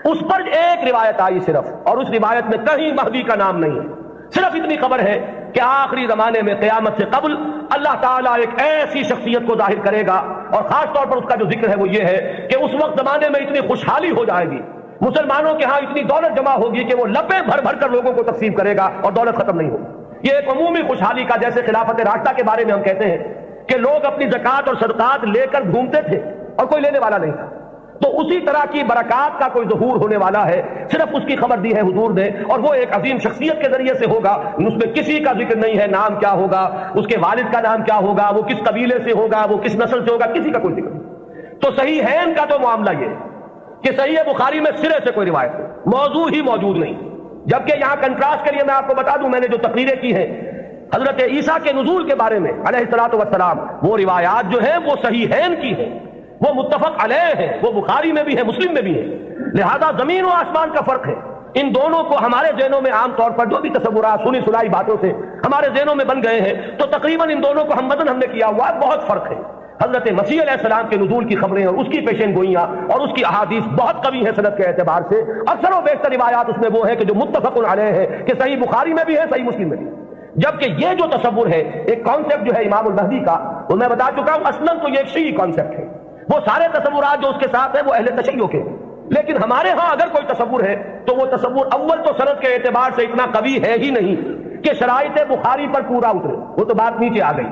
اس پر ایک روایت آئی صرف، اور اس روایت میں کہیں مہدی کا نام نہیں ہے، صرف اتنی خبر ہے کہ آخری زمانے میں قیامت سے قبل اللہ تعالیٰ ایک ایسی شخصیت کو ظاہر کرے گا، اور خاص طور پر اس کا جو ذکر ہے وہ یہ ہے کہ اس وقت زمانے میں اتنی خوشحالی ہو جائے گی، مسلمانوں کے ہاں اتنی دولت جمع ہوگی کہ وہ لبے بھر بھر کر لوگوں کو تقسیم کرے گا اور دولت ختم نہیں ہوگی۔ یہ ایک عمومی خوشحالی کا، جیسے خلافت راشدہ کے بارے میں ہم کہتے ہیں کہ لوگ اپنی زکوٰۃ اور صدقات لے کر گھومتے تھے اور کوئی لینے والا نہیں تھا، تو اسی طرح کی برکات کا کوئی ظہور ہونے والا ہے، صرف اس کی خبر دی ہے حضور نے، اور وہ ایک عظیم شخصیت کے ذریعے سے ہوگا، اس میں کسی کا ذکر نہیں ہے نام کیا ہوگا، اس کے والد کا نام کیا ہوگا، وہ کس قبیلے سے ہوگا، وہ کس نسل سے ہوگا، کسی کا کوئی ذکر نہیں۔ تو صحیحین کا تو معاملہ یہ کہ صحیح بخاری میں سرے سے کوئی روایت نہیں، موضوع ہی موجود نہیں، جبکہ یہاں کنٹراسٹ کے لیے میں آپ کو بتا دوں، میں نے جو تقریریں کی ہیں حضرت عیسیٰ کے نزول کے بارے میں علیہ الصلوۃ والسلام، وہ روایات جو ہیں وہ صحیحین کی ہیں، وہ متفق علیہ ہے، وہ بخاری میں بھی ہے، مسلم میں بھی ہے، لہذا زمین و آسمان کا فرق ہے۔ ان دونوں کو ہمارے ذہنوں میں عام طور پر جو بھی تصورات سنی سنائی باتوں سے ہمارے ذہنوں میں بن گئے ہیں، تو تقریباً ان دونوں کو ہم نے کیا ہوا ہے، بہت فرق ہے۔ حضرت مسیح علیہ السلام کے نزول کی خبریں اور اس کی پیشین گوئیاں اور اس کی احادیث بہت قوی ہیں سند کے اعتبار سے، اکثر و بیشتر روایات اس میں وہ ہیں کہ جو متفق علیہ ہے، کہ صحیح بخاری میں بھی ہے، صحیح مسلم میں بھی ہے۔ جبکہ یہ جو تصور ہے، ایک کانسیپٹ جو ہے امام المہدی کا، وہ میں بتا چکا ہوں اصلاً تو یہ ایک شیعی کانسیپٹ ہے، وہ سارے تصورات جو اس کے ساتھ ہیں وہ اہل تشیع کے، لیکن ہمارے ہاں اگر کوئی تصور ہے تو وہ تصور اول تو سند کے اعتبار سے اتنا قوی ہے ہی نہیں کہ شرائط بخاری پر پورا اترے، وہ تو بات نیچے آ گئی۔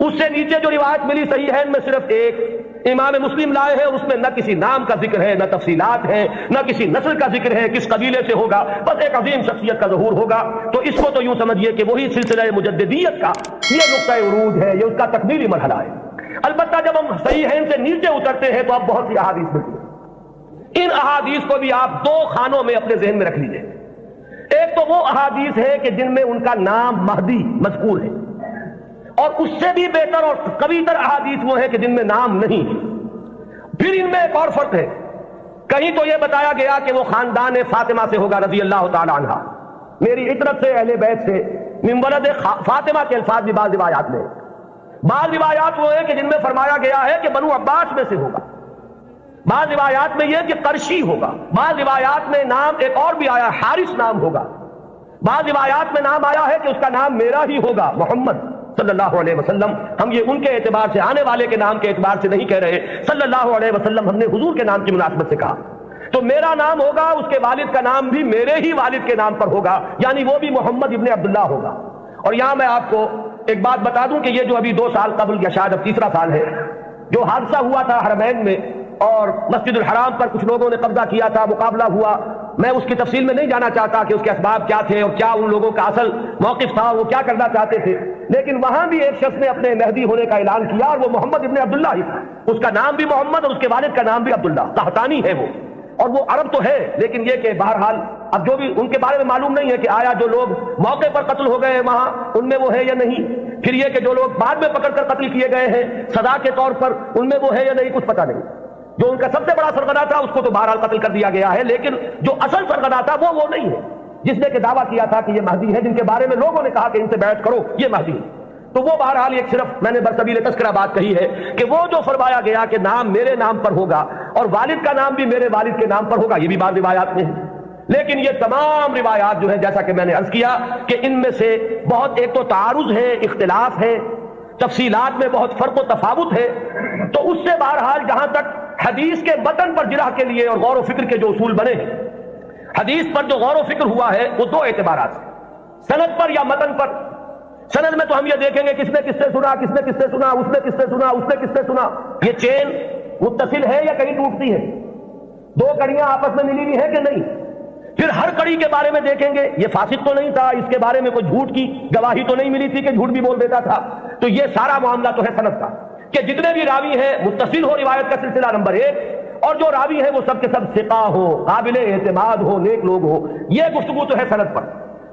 اس سے نیچے جو روایت ملی صحیحین میں صرف ایک امام مسلم لائے ہیں، اور اس میں نہ کسی نام کا ذکر ہے، نہ تفصیلات ہیں، نہ کسی نسل کا ذکر ہے، کس قبیلے سے ہوگا، بس ایک عظیم شخصیت کا ظہور ہوگا۔ تو اس کو تو یوں سمجھیے کہ وہی سلسلہ مجددیت کا یہ نقطہ عروج ہے، یہ اس کا تکمیلی مرحلہ ہے۔ البتہ جب ہم صحیحین سے نیچے اترتے ہیں تو اب بہت سی احادیث ملتی ہیں، ان احادیث کو بھی آپ دو خانوں میں اپنے ذہن میں رکھ لیجئے۔ ایک تو وہ احادیث ہے کہ جن میں ان کا نام مہدی مذکور ہے، اور اس سے بھی بہتر اور قوی تر احادیث وہ ہے کہ جن میں نام نہیں۔ پھر ان میں ایک اور فرق ہے، کہیں تو یہ بتایا گیا کہ وہ خاندان فاطمہ سے ہوگا رضی اللہ تعالی عنہ، میری عطرت سے، اہل بیت سے، من ولد فاطمہ کے الفاظ بھی بعض روایات میں، بعض روایات وہ ہیں کہ جن میں فرمایا گیا ہے کہ بنو عباس میں سے ہوگا، بعض روایات میں یہ کہ قرشی ہوگا، بعض روایات میں نام ایک اور بھی آیا حارث نام ہوگا، بعض روایات میں نام آیا ہے کہ اس کا نام میرا ہی ہوگا، محمد صلی اللہ علیہ وسلم۔ ہم یہ ان کے اعتبار سے، آنے والے کے نام کے اعتبار سے نہیں کہہ رہے، صلی اللہ علیہ وسلم ہم نے حضور کے نام کی مناسبت سے کہا۔ تو میرا نام ہوگا، اس کے والد کا نام بھی میرے ہی والد کے نام پر ہوگا، یعنی وہ بھی محمد ابن عبداللہ ہوگا۔ اور یہاں میں آپ کو ایک بات بتا دوں کہ یہ جو ابھی 2 سال قبل یا شاید اب تیسرا سال ہے، جو حادثہ ہوا تھا حرمین میں اور مسجد الحرام پر کچھ لوگوں نے قبضہ کیا تھا، مقابلہ ہوا، میں اس کی تفصیل میں نہیں جانا چاہتا کہ اس کے اسباب کیا تھے اور کیا ان لوگوں کا اصل موقف تھا، وہ کیا کرنا چاہتے تھے، لیکن وہاں بھی ایک شخص نے اپنے مہدی ہونے کا اعلان کیا، اور وہ محمد ابن عبداللہ ہی تھا، اس کا نام بھی محمد اور اس کے والد کا نام بھی عبداللہ، قحطانی ہے وہ، اور وہ عرب تو ہے، لیکن یہ کہ بہرحال اب جو بھی ان کے بارے میں معلوم نہیں ہے کہ آیا جو لوگ موقع پر قتل ہو گئے ہیں وہاں ان میں وہ ہے یا نہیں، پھر یہ کہ جو لوگ بعد میں پکڑ کر قتل کیے گئے ہیں سزا کے طور پر ان میں وہ ہے یا نہیں، کچھ پتہ نہیں۔ جو ان کا سب سے بڑا سرغنہ تھا اس کو تو بہرحال قتل کر دیا گیا ہے، لیکن جو اصل سرغنہ تھا وہ نہیں ہے جس نے کہ دعویٰ کیا تھا کہ یہ مہدی ہے، جن کے بارے میں لوگوں نے کہا کہ ان سے بیعت کرو یہ مہدی ہے۔ تو وہ بہرحال ایک صرف میں نے برسبیل تذکرہ بات کہی ہے کہ وہ جو فرمایا گیا کہ نام میرے نام پر ہوگا اور والد کا نام بھی میرے والد کے نام پر ہوگا، یہ بھی بعض روایات میں ہے، لیکن یہ تمام روایات جو ہے جیسا کہ میں نے عرض کیا کہ ان میں سے بہت ایک تو تعارض ہے، اختلاف ہے، تفصیلات میں بہت فرق و تفاوت ہے۔ تو اس سے بہرحال جہاں تک حدیث کے متن پر جرح کے لیے اور غور و فکر کے جو اصول بنے ہیں، حدیث پر جو غور و فکر ہوا ہے وہ 2 اعتبارات ہیں، سند پر یا متن پر۔ سند میں تو ہم یہ دیکھیں گے کس نے کس سے سنا، کس نے کس سے سنا، اس نے کس سے سنا، اس نے کس سے سنا، یہ چین متصل ہے یا کہیں ٹوٹتی ہے، 2 کڑیاں آپس میں ملی ہوئی ہیں کہ نہیں۔ پھر ہر کڑی کے بارے میں دیکھیں گے یہ فاسق تو نہیں تھا، اس کے بارے میں کوئی جھوٹ کی گواہی تو نہیں ملی تھی کہ جھوٹ بھی بول دیتا تھا۔ تو یہ سارا معاملہ تو ہے سند کا کہ جتنے بھی راوی ہیں متصل ہو روایت کا سلسلہ نمبر 1، اور جو راوی ہیں وہ سب کے سب ثقہ ہو، قابل اعتماد ہو، نیک لوگ ہو، یہ گفتگو تو ہے سند پر۔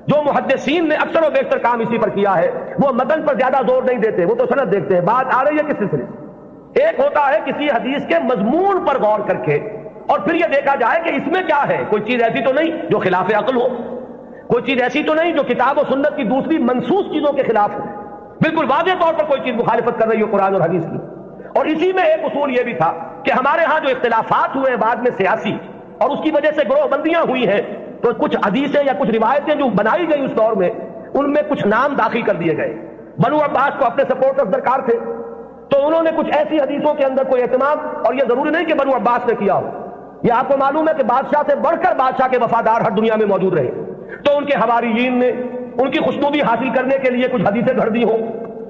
جو محدثین نے اکثر و بیشتر کام اسی پر کیا ہے، وہ متن پر زیادہ زور نہیں دیتے، وہ تو سند دیکھتے ہیں۔ بات آ رہی ہے کس سلسلے سے؟ ایک ہوتا ہے کسی حدیث کے مضمون پر غور کر کے اور پھر یہ دیکھا جائے کہ اس میں کیا ہے، کوئی چیز ایسی تو نہیں جو خلاف عقل ہو، کوئی چیز ایسی تو نہیں جو کتاب و سنت کی دوسری منسوخ چیزوں کے خلاف ہو، بالکل واضح طور پر کوئی چیز مخالفت کر رہی ہو قرآن اور حدیث کی۔ اور اسی میں ایک اصول یہ بھی تھا کہ ہمارے ہاں جو اختلافات ہوئے ہیں بعد میں سیاسی، اور اس کی وجہ سے گروہ بندیاں ہوئی ہیں، تو کچھ حدیثیں یا کچھ روایتیں جو بنائی گئی اس دور میں ان میں کچھ نام داخل کر دیے گئے۔ بنو عباس کو اپنے سپورٹرز درکار تھے، تو انہوں نے کچھ ایسی حدیثوں کے اندر کوئی اہتمام، اور یہ ضروری نہیں کہ بنو عباس نے کیا ہو، یہ آپ کو معلوم ہے کہ بادشاہ سے بڑھ کر بادشاہ کے وفادار ہر دنیا میں موجود رہے، تو ان کے حواریین نے ان کی خوشنودی حاصل کرنے کے لیے کچھ حدیثیں گھڑ دی ہوں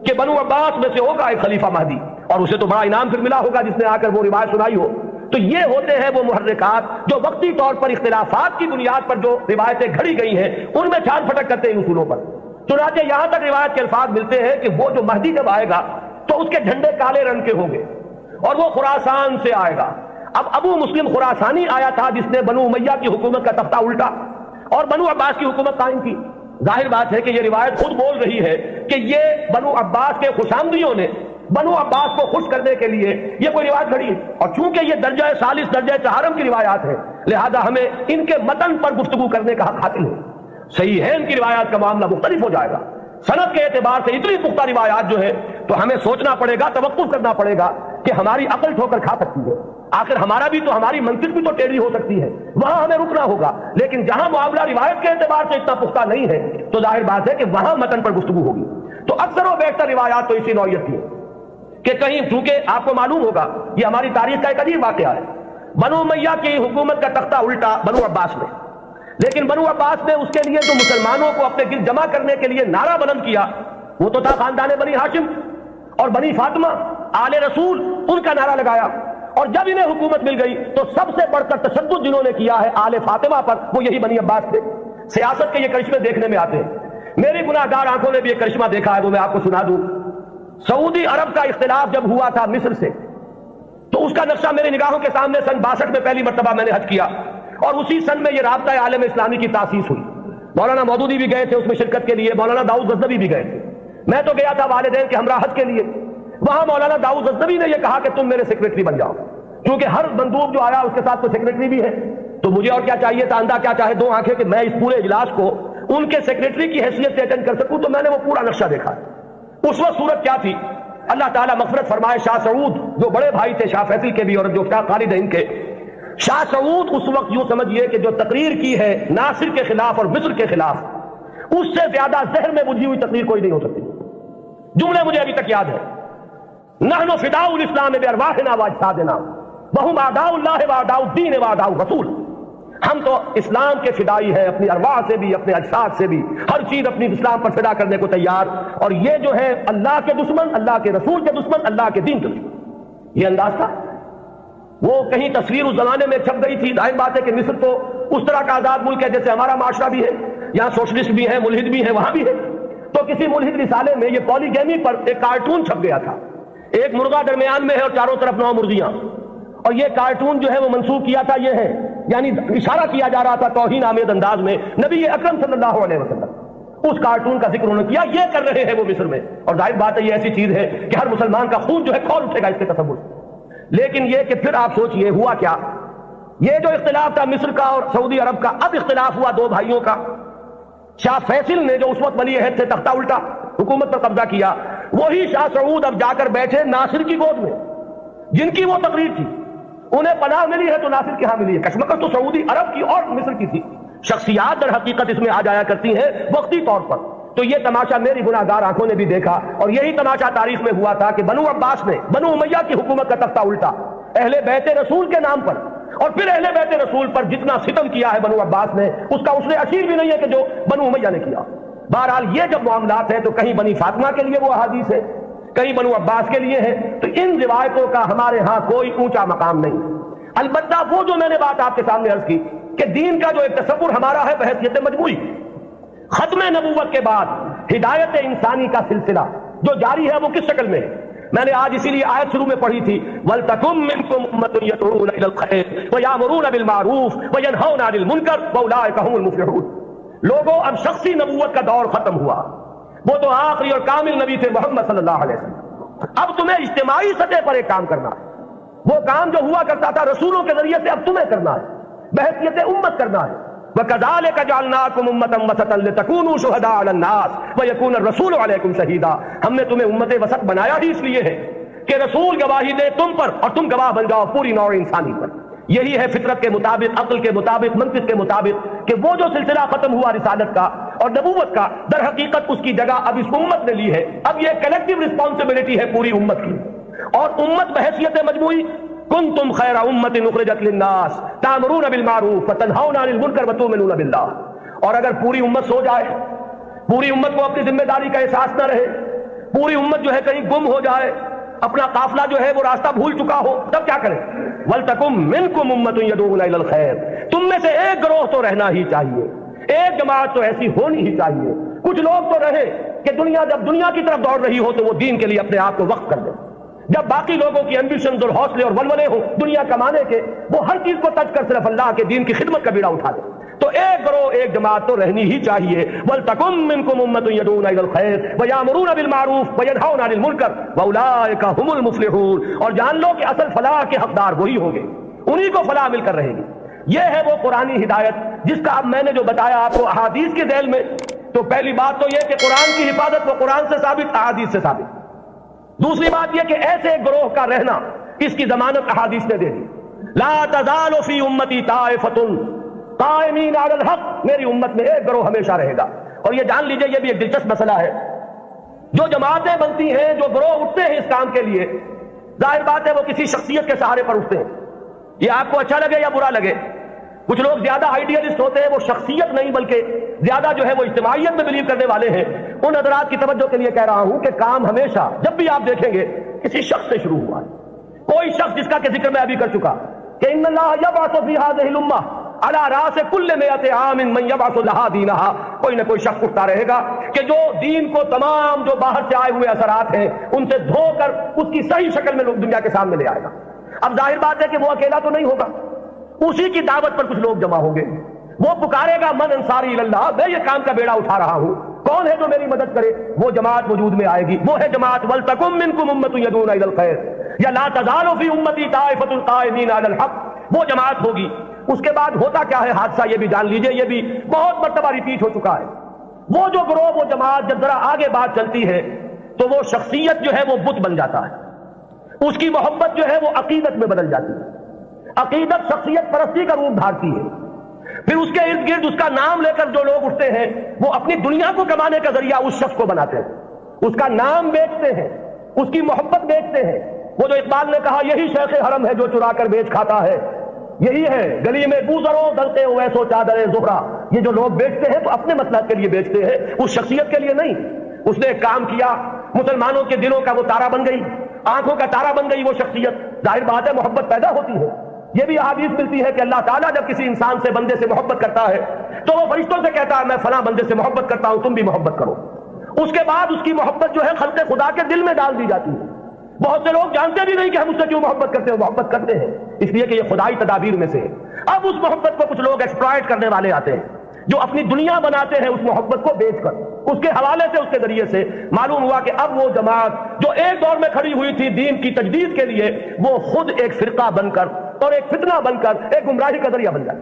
کہ بنو عباس میں سے ہوگا ایک خلیفہ مہدی، اور اسے تو بڑا انعام پھر ملا ہوگا جس نے آ کر وہ روایت سنائی ہو۔ تو یہ ہوتے ہیں وہ محرکات جو وقتی طور پر اختلافات کی بنیاد پر جو روایتیں گھڑی گئی ہیں ان میں چھان پھٹک کرتے ہیں اصولوں پر. چنانچہ یہاں تک روایت کے الفاظ ملتے ہیں کہ وہ جو مہدی جب آئے گا تو اس کے جھنڈے کالے رنگ کے ہوں گے اور وہ خراسان سے آئے گا. اب ابو مسلم خراسانی آیا تھا جس نے بنو امیہ کی حکومت کا تختہ الٹا اور بنو عباس کی حکومت قائم کی. ظاہر بات ہے کہ یہ روایت خود بول رہی ہے کہ یہ بنو عباس کے خوشامدیوں نے بنو عباس کو خوش کرنے کے لیے یہ کوئی روایت گھڑی ہے. اور چونکہ یہ درجہ ثالث درجہ چہارم کی روایات ہیں لہذا ہمیں ان کے متن پر گفتگو کرنے کا حق حاصل ہے. صحیح ہے ان کی روایات کا معاملہ مختلف ہو جائے گا. سند کے اعتبار سے اتنی پختہ روایات جو ہے تو ہمیں سوچنا پڑے گا, توقف کرنا پڑے گا کہ ہماری عقل ٹھوکر کھا سکتی ہے. آخر ہمارا بھی تو ہماری منطق بھی تو ٹیڑھی ہو سکتی ہے, وہاں ہمیں رکنا ہوگا. لیکن جہاں معاملہ روایت کے اعتبار سے اتنا پختہ نہیں ہے تو ظاہر بات ہے کہ وہاں متن پر گفتگو ہوگی. تو اکثر و بیشتر روایات تو اسی نوعیت کی ہے کہ کہیں, چونکہ آپ کو معلوم ہوگا یہ ہماری تاریخ کا ایک عجیب واقعہ ہے, بنو امیہ کی حکومت کا تختہ الٹا بنو عباس نے, لیکن بنو عباس نے اس کے لیے جو مسلمانوں کو اپنے گرد جمع کرنے کے لیے نعرہ بلند کیا وہ تو تھا خاندان بنی ہاشم اور بنی فاطمہ آل رسول, ان کا نعرہ لگایا. اور جب انہیں حکومت مل گئی تو سب سے بڑھ کر تشدد جنہوں نے کیا ہے آل فاطمہ پر وہ یہی بنی عباس تھے. سیاست کے یہ کرشمے دیکھنے میں آتے ہیں. میری گناہ گار آنکھوں نے بھی یہ کرشمہ دیکھا ہے, وہ میں آپ کو سنا دوں. سعودی عرب کا اختلاف جب ہوا تھا مصر سے تو اس کا نقشہ میری نگاہوں کے سامنے سن 62 میں پہلی مرتبہ میں نے حج کیا اور اسی سن میں یہ رابطہ عالم اسلامی کی تاسیس ہوئی. مولانا مودودی بھی گئے تھے اس میں شرکت کے لیے, مولانا داؤد غزنوی بھی گئے تھے. میں تو گیا تھا والدین کے ہمراہ حج کے لیے. وہاں مولانا داؤد غزنوی نے یہ کہا کہ تم میرے سیکریٹری بن جاؤ, کیونکہ ہر مندوب جو آیا اس کے ساتھ کوئی سیکریٹری بھی ہے. تو مجھے اور کیا چاہیے تھا, اندھا کیا چاہے دو آنکھیں, کہ میں اس پورے اجلاس کو ان کے سیکریٹری کی حیثیت سے اٹینڈ کر سکوں. تو میں نے وہ پورا نقشہ دیکھا. اس وقت صورت کیا تھی, اللہ تعالیٰ مغفرت فرمائے, شاہ سعود جو بڑے بھائی تھے شاہ فیصل کے بھی اور جو شاہ خالد ہیں ان کے, شاہ سعود اس وقت یوں سمجھیے کہ جو تقریر کی ہے ناصر کے خلاف اور مصر کے خلاف, اس سے زیادہ زہر میں بجھی ہوئی تقریر کوئی نہیں ہو سکتی. جملے مجھے ابھی تک یاد ہے, نحن فداء الاسلام بارواحنا واجسادنا وهم اعداء الله واعداء الدین واعداء الرسول. ہم تو اسلام کے فدائی ہیں, اپنی ارواح سے بھی اپنے اجساد سے بھی, ہر چیز اپنی اسلام پر فدا کرنے کو تیار. اور یہ جو ہے اللہ کے دشمن, اللہ کے رسول کے دشمن, اللہ کے دین کے دشمن. یہ انداز تھا. وہ کہیں تصویر اس زمانے میں چھپ گئی تھی. ظاہر بات ہے کہ مصر تو اس طرح کا آزاد ملک ہے جیسے ہمارا معاشرہ بھی ہے, یہاں سوشلسٹ بھی ہے, ملحد بھی ہے, وہاں بھی ہے. تو کسی ملحد رسالے میں یہ پولیگیمی پر ایک کارٹون چھپ گیا تھا. ایک مرغا درمیان میں ہے اور چاروں طرف 9 مرغیاں, اور یہ کارٹون جو ہے وہ منسوخ کیا تھا, یہ ہے یعنی اشارہ کیا جا رہا تھا توہین آمیز انداز میں نبی اکرم صلی اللہ علیہ وسلم. اس کارٹون کا ذکر انہوں نے کیا. یہ کر رہے ہیں وہ مصر میں, اور ظاہر بات ہے یہ ایسی چیز ہے کہ ہر مسلمان کا خون جو ہے کھول اٹھے گا اس کے تصور سے. لیکن یہ کہ پھر آپ سوچئے ہوا کیا. یہ جو اختلاف تھا مصر کا اور سعودی عرب کا, اب اختلاف ہوا 2 بھائیوں کا. شاہ فیصل نے جو اس وقت ولی عہد تھے تختہ الٹا, حکومت پر قبضہ کیا, وہی شاہ سعود اب جا کر بیٹھے ناصر کی گود میں, جن کی وہ تقریر تھی. انہیں پناہ ملی ہے تو ناصر کے ہاں ملی ہے. کشمکش تو سعودی عرب کی اور مصر کی تھی. شخصیات در حقیقت اس میں آ جایا کرتی ہیں وقتی طور پر. تو یہ تماشا میری گناہ گار آنکھوں نے بھی دیکھا, اور یہی تماشا تاریخ میں ہوا تھا کہ بنو عباس نے بنو امیہ کی حکومت کا تختہ الٹا اہل بیت رسول کے نام پر, اور پھر اہل بیت رسول پر جتنا ستم کیا ہے بنو عباس نے اس کا اس نے اشیر بھی نہیں ہے کہ جو بنو امیہ نے کیا. بہرحال یہ جب معاملات ہیں تو کہیں بنی فاطمہ کے لیے وہ احادیث ہے, کہیں بنو عباس کے لیے ہے. تو ان روایتوں کا ہمارے ہاں کوئی اونچا مقام نہیں. البتہ وہ جو میں نے بات آپ کے سامنے عرض کی کہ دین کا جو ایک تصور ہمارا ہے بحیثیت مجموعی, ختم نبوت کے بعد ہدایت انسانی کا سلسلہ جو جاری ہے وہ کس شکل میں ہے. میں نے آج اسی لیے آیت شروع میں پڑھی تھی, وَلْتَكُمْ مِنْكُمْ أُمَّةٌ يَدْعُونَ إِلَى الْخَيْرِ وَيَأْمُرُونَ بِالْمَعْرُوفِ وَيَنْهَوْنَ عَنِ الْمُنكَرِ وَأُولَٰئِكَ هُمُ الْمُفْلِحُونَ. لوگوں اب شخصی نبوت کا دور ختم ہوا, وہ تو آخری اور کامل نبی تھے محمد صلی اللہ علیہ وسلم. اب تمہیں اجتماعی سطح پر ایک کام کرنا ہے. وہ کام جو ہوا کرتا تھا رسولوں کے ذریعے سے اب تمہیں کرنا ہے, بحیثیت امت کرنا ہے. وَكَذَلِكَ جَعَلْنَاكُمْ أُمَّةً وَسَطًا لِتَكُونُوا شُهَدَاءَ عَلَى النَّاسِ وَيَكُونَ الرَّسُولُ عَلَيْكُمْ شَهِيدًا. ہم نے تمہیں امت وسط بنایا ہی اس لیے ہے کہ رسول گواہی دے تم پر اور تم گواہ بن جاؤ پوری نوع انسانی پر. یہی ہے فطرت کے مطابق, عقل کے مطابق, منطق کے مطابق کہ وہ جو سلسلہ ختم ہوا رسالت کا اور نبوت کا, در حقیقت اس کی جگہ اب اس امت نے لی ہے. اب یہ کلیکٹیو رسپانسبلٹی ہے پوری امت کی, اور امت بحیثیت مجموعی کنتم خیر امت اخرجت للناس تامرون بالمعروف وتنہون عن المنکر وتؤمنون باللہ. اور اگر پوری امت سو جائے, پوری امت کو اپنی ذمہ داری کا احساس نہ رہے, پوری امت جو ہے کہیں گم ہو جائے, اپنا قافلہ جو ہے وہ راستہ بھول چکا ہو, تب کیا کریں؟ وَلْتَكُن مِّنكُمْ أُمَّةٌ يَدْعُونَ إِلَى الْخَيْرِ، تم میں سے ایک گروہ تو رہنا ہی چاہیے، ایک جماعت تو ایسی ہونی ہی چاہیے، کچھ لوگ تو رہے کہ جب دنیا کی طرف دوڑ رہی ہو تو وہ دین کے لیے اپنے آپ کو وقف کر دیں، جب باقی لوگوں کی ایمبیشنز اور حوصلے اور ولولے ہوں دنیا کمانے کے، وہ ہر چیز کو تج کر صرف اللہ کے دین کی خدمت کا بیڑا اٹھا دیں۔ تو ایک گروہ ایک جماعت تو رہنی ہی چاہیے، وَلْتَكُن مِّنكُمْ أُمَّةٌ يَدْعُونَ إِلَى الْخَيْرِ وَيَأْمُرُونَ بِالْمَعْرُوفِ وَيَنْهَوْنَ عَنِ الْمُنكَرِ وَأُولَٰئِكَ هُمُ الْمُفْلِحُونَ، اور جان لو کہ اصل فلاح کے حقدار وہی ہوں گے، انہی کو فلاح مل کر رہے گی۔ یہ ہے وہ قرآنی ہدایت جس کا اب میں نے جو بتایا آپ کو احادیث کے ذیل میں، تو پہلی بات تو یہ کہ قرآن کی حفاظت وہ قرآن سے ثابت، احادیث سے ثابت۔ دوسری بات یہ کہ ایسے ایک گروہ کا رہنا، اس کی ضمانت احادیث نے دے دی، لا تزال فی امتی طائفۃ قائمین علی الحق، میری امت میں ایک گروہ ہمیشہ رہے گا۔ اور یہ جان لیجئے یہ بھی ایک دلچسپ مسئلہ ہے، جو جماعتیں بنتی ہیں، جو گروہ اٹھتے ہیں اس کام کے لیے، ظاہر بات ہے وہ کسی شخصیت کے سہارے پر اٹھتے ہیں، یہ آپ کو اچھا لگے یا برا لگے۔ کچھ لوگ زیادہ آئیڈیالسٹ ہوتے ہیں، وہ شخصیت نہیں بلکہ زیادہ جو ہے وہ اجتماعیت میں بلیو کرنے والے ہیں۔ ان حضرات کی توجہ کے لیے کہہ رہا ہوں کہ کام ہمیشہ جب بھی آپ دیکھیں گے کسی شخص سے شروع ہوا ہے، کوئی شخص جس کا کہ ذکر میں ابھی کر چکا کہ ان اللہ یبعث فی هذه الامہ علی راس کل 100 عام من یبعث لها دینها، کوئی نہ کوئی شخص اٹھتا رہے گا کہ جو دین کو تمام جو باہر سے آئے ہوئے اثرات ہیں ان سے دھو کر اس کی صحیح شکل میں لوگ دنیا کے سامنے لے آئے گا۔ اب ظاہر بات ہے کہ وہ اکیلا تو نہیں ہوگا، اسی کی دعوت پر کچھ لوگ جمع ہوں گے، وہ پکارے گا من انصاری اللہ، میں یہ کام کا بیڑا اٹھا رہا ہوں، کون ہے جو میری مدد کرے؟ وہ جماعت وجود میں آئے گی، وہ ہے جماعت وَلْتَكُن مِّنكُمْ أُمَّةٌ يَدْعُونَ إِلَى الْخَيْرِ یا لَا تَزَالُ فِي أُمَّتِي طَائِفَةٌ قَائِمِينَ عَلَى الْحَقِّ، وہ جماعت ہوگی۔ اس کے بعد ہوتا کیا ہے حادثہ یہ بھی جان لیجئے، یہ بھی بہت مرتبہ ریپیٹ ہو چکا ہے۔ وہ جو گروہ، وہ جماعت جب ذرا آگے بات چلتی ہے تو وہ شخصیت جو ہے وہ بت بن جاتا ہے، اس کی محبت جو ہے وہ عقیدت میں بدل جاتی ہے، عقیدت شخصیت پرستی کا روپ دھارتی ہے۔ پھر اس کے ارد گرد اس کا نام لے کر جو لوگ اٹھتے ہیں وہ اپنی دنیا کو کمانے کا ذریعہ اس شخص کو بناتے ہیں، اس کا نام بیچتے ہیں، اس کی محبت بیچتے ہیں۔ وہ جو اقبال نے کہا یہی شیخ حرم ہے جو چرا کر بیچ کھاتا ہے، یہی ہے گلی میں بوزروں دلتے ویسو چادر زہرا، یہ جو لوگ بیچتے ہیں تو اپنے مصلحت کے لیے بیچتے ہیں، اس شخصیت کے لیے نہیں۔ اس نے ایک کام کیا، مسلمانوں کے دلوں کا وہ تارا بن گئی، آنکھوں کا تارا بن گئی وہ شخصیت، ظاہر بات ہے محبت پیدا ہوتی ہے۔ یہ بھی احادیث ملتی ہے کہ اللہ تعالیٰ جب کسی انسان سے، بندے سے محبت کرتا ہے تو وہ فرشتوں سے کہتا ہے میں فلاں بندے سے محبت کرتا ہوں، تم بھی محبت کرو۔ اس کے بعد اس کی محبت جو ہے خلق خدا کے دل میں ڈال دی جاتی ہے۔ بہت سے لوگ جانتے بھی نہیں کہ ہم اس سے کیوں محبت کرتے ہیں، محبت کرتے ہیں اس لیے کہ یہ خدائی تدابیر میں سے ہے۔ اب اس محبت کو کچھ لوگ ایکسپلائٹ کرنے والے آتے ہیں، جو اپنی دنیا بناتے ہیں اس محبت کو بیچ کر، اس کے حوالے سے، اس کے ذریعے سے۔ معلوم ہوا کہ اب وہ جماعت جو ایک دور میں کھڑی ہوئی تھی دین کی تجدید کے لیے، وہ خود ایک فرقہ بن کر اور ایک فتنہ بن کر ایک گمراہی کا ذریعہ بن جائے۔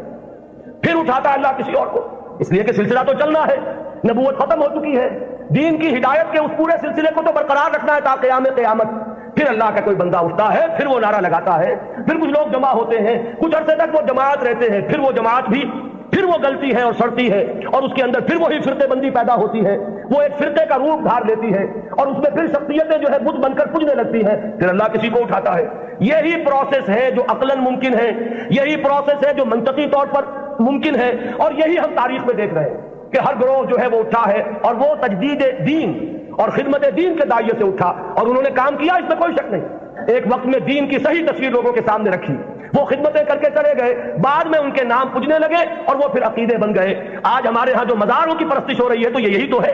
پھر اٹھاتا ہے اللہ کسی اور کو، اس لیے کہ سلسلہ تو چلنا ہے، نبوت ختم ہو چکی ہے، دین کی ہدایت کے اس پورے سلسلے کو تو برقرار رکھنا ہے تا قیام قیامت۔ پھر اللہ کا کوئی بندہ اٹھتا ہے، پھر وہ نعرہ لگاتا ہے، پھر کچھ لوگ جمع ہوتے ہیں، کچھ عرصے تک وہ جماعت رہتے ہیں، پھر وہ جماعت بھی پھر وہ گلتی ہے اور سڑتی ہے، اور اس کے اندر پھر وہی فرقے بندی پیدا ہوتی ہے، وہ ایک فرقے کا روپ دھار لیتی ہے، اور اس میں پھر شخصیتیں جو ہے بت بن کر پجنے لگتی ہیں، پھر اللہ کسی کو اٹھاتا ہے۔ یہی پروسیس ہے جو عقلاً ممکن ہے، یہی پروسیس ہے جو منطقی طور پر ممکن ہے، اور یہی ہم تاریخ میں دیکھ رہے ہیں کہ ہر گروہ جو ہے وہ اٹھا ہے اور وہ تجدید دین اور خدمت دین کے داعیے سے اٹھا، اور انہوں نے کام کیا، اس میں کوئی شک نہیں۔ ایک وقت میں دین کی صحیح تصویر لوگوں کے سامنے رکھی، وہ خدمتیں کر کے چلے گئے، بعد میں ان کے نام پجنے لگے اور وہ پھر عقیدے بن گئے۔ آج ہمارے ہاں جو مزاروں کی پرستش ہو رہی ہے تو یہ یہی تو ہے،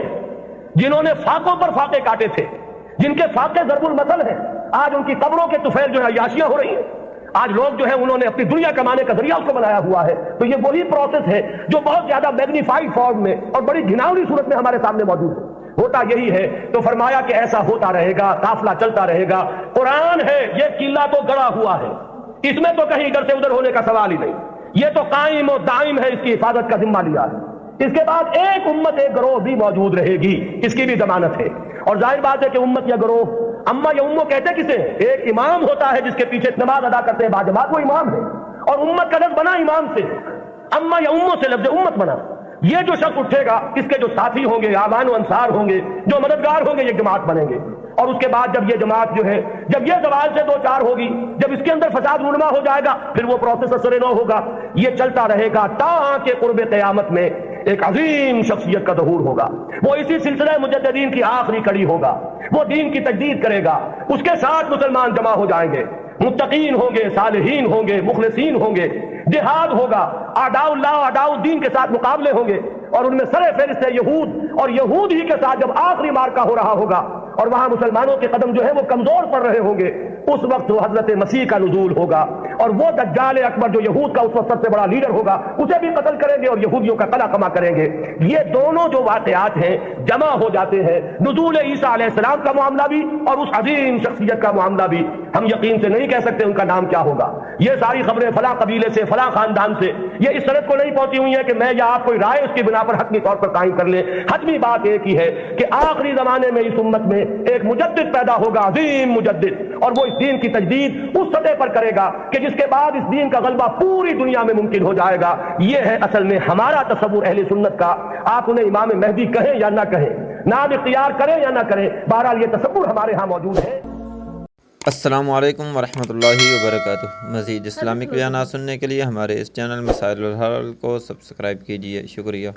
جنہوں نے فاقوں پر فاقے کاٹے تھے، جن کے فاقے ضرب المثل ہیں، آج ان کی قبروں کے طفیل جو ہے عیاشیاں ہو رہی ہیں۔ آج لوگ جو ہے انہوں نے اپنی دنیا کمانے کا ذریعہ اس کو بنایا ہوا ہے۔ تو یہ وہی پروسیس ہے جو بہت زیادہ میگنیفائڈ فارم میں اور بڑی گھناؤنی صورت میں ہمارے سامنے موجود ہے۔ ہوتا یہی ہے، تو فرمایا کہ ایسا ہوتا رہے گا، قافلہ چلتا رہے گا۔ قرآن ہے، یہ قلعہ تو گڑا ہوا ہے، اس میں تو کہیں ادھر سے ادھر ہونے کا سوال ہی نہیں، یہ تو قائم و دائم ہے، اس کی حفاظت کا ذمہ لیا ہے۔ اس کے بعد ایک امت ایک گروہ بھی موجود رہے گی، اس کی بھی ضمانت ہے۔ اور ظاہر بات ہے کہ امت یا گروہ، اما یا امو کہتے کسے؟ ایک امام ہوتا ہے جس کے پیچھے نماز ادا کرتے ہیں باجماعت، وہ امام ہے، اور امت کا لفظ بنا امام سے، اما یا امو سے لفظ امت بنا۔ یہ جو شخص اٹھے گا، اس کے جو ساتھی ہوں گے، آوان و انصار ہوں گے، جو مددگار ہوں گے، یہ جماعت بنیں گے۔ اور اس کے بعد جب یہ جماعت جو ہے، جب یہ زوال سے دو چار ہوگی، جب اس کے اندر فساد رونما ہو جائے گا، پھر وہ پروسیس اثر نو ہوگا۔ یہ چلتا رہے گا تا کہ قرب قیامت میں ایک عظیم شخصیت کا ظہور ہوگا، وہ اسی سلسلہ مجددین کی آخری کڑی ہوگا، وہ دین کی تجدید کرے گا، اس کے ساتھ مسلمان جمع ہو جائیں گے، متقین ہوں گے، صالحین ہوں گے، مخلصین ہوں گے، جہاد ہوگا، اعداء اللہ اعداء الدین کے ساتھ مقابلے ہوں گے، اور ان میں سر فہرست ہے یہود، اور یہود ہی کے ساتھ جب آخری مارکا ہو رہا ہوگا اور وہاں مسلمانوں کے قدم جو ہے وہ کمزور پڑ رہے ہوں گے، اس وقت وہ حضرت مسیح کا نزول ہوگا، اور وہ دجال اکبر جو یہود کا اس وقت سب سے بڑا لیڈر ہوگا اسے بھی قتل کریں گے اور یہودیوں کا قلع کما کریں گے۔ یہ دونوں جو واقعات ہیں جمع ہو جاتے ہیں، نزول عیسیٰ علیہ السلام کا معاملہ بھی اور اس عظیم شخصیت کا معاملہ بھی۔ ہم یقین سے نہیں کہہ سکتے ان کا نام کیا ہوگا، یہ ساری خبریں فلاں قبیلے سے فلاں خاندان سے، یہ اس سند کو نہیں پہنچی ہوئی ہیں کہ میں یا آپ کوئی رائے اس کی بنا پر حتمی طور پر قائم کر لیں۔ حتمی بات ایک ہی ہے کہ آخری زمانے میں اس امت میں ایک مجدد پیدا ہوگا، عظیم مجدد، اور وہ اس دین کی تجدید اس سطح پر کرے گا کہ جس کے بعد اس دین کا غلبہ پوری دنیا میں ممکن ہو جائے گا۔ یہ ہے اصل میں ہمارا تصور اہل سنت کا، آپ انہیں امام مہدی کہیں یا نہ کہیں، نام اختیار کریں یا نہ کریں، بہرحال یہ تصور ہمارے ہاں موجود ہے۔ السلام علیکم ورحمۃ اللہ وبرکاتہ۔ مزید اسلامک بیانات سننے کے لیے ہمارے اس چینل مسائل الحلال کو سبسکرائب کیجیے۔ شکریہ۔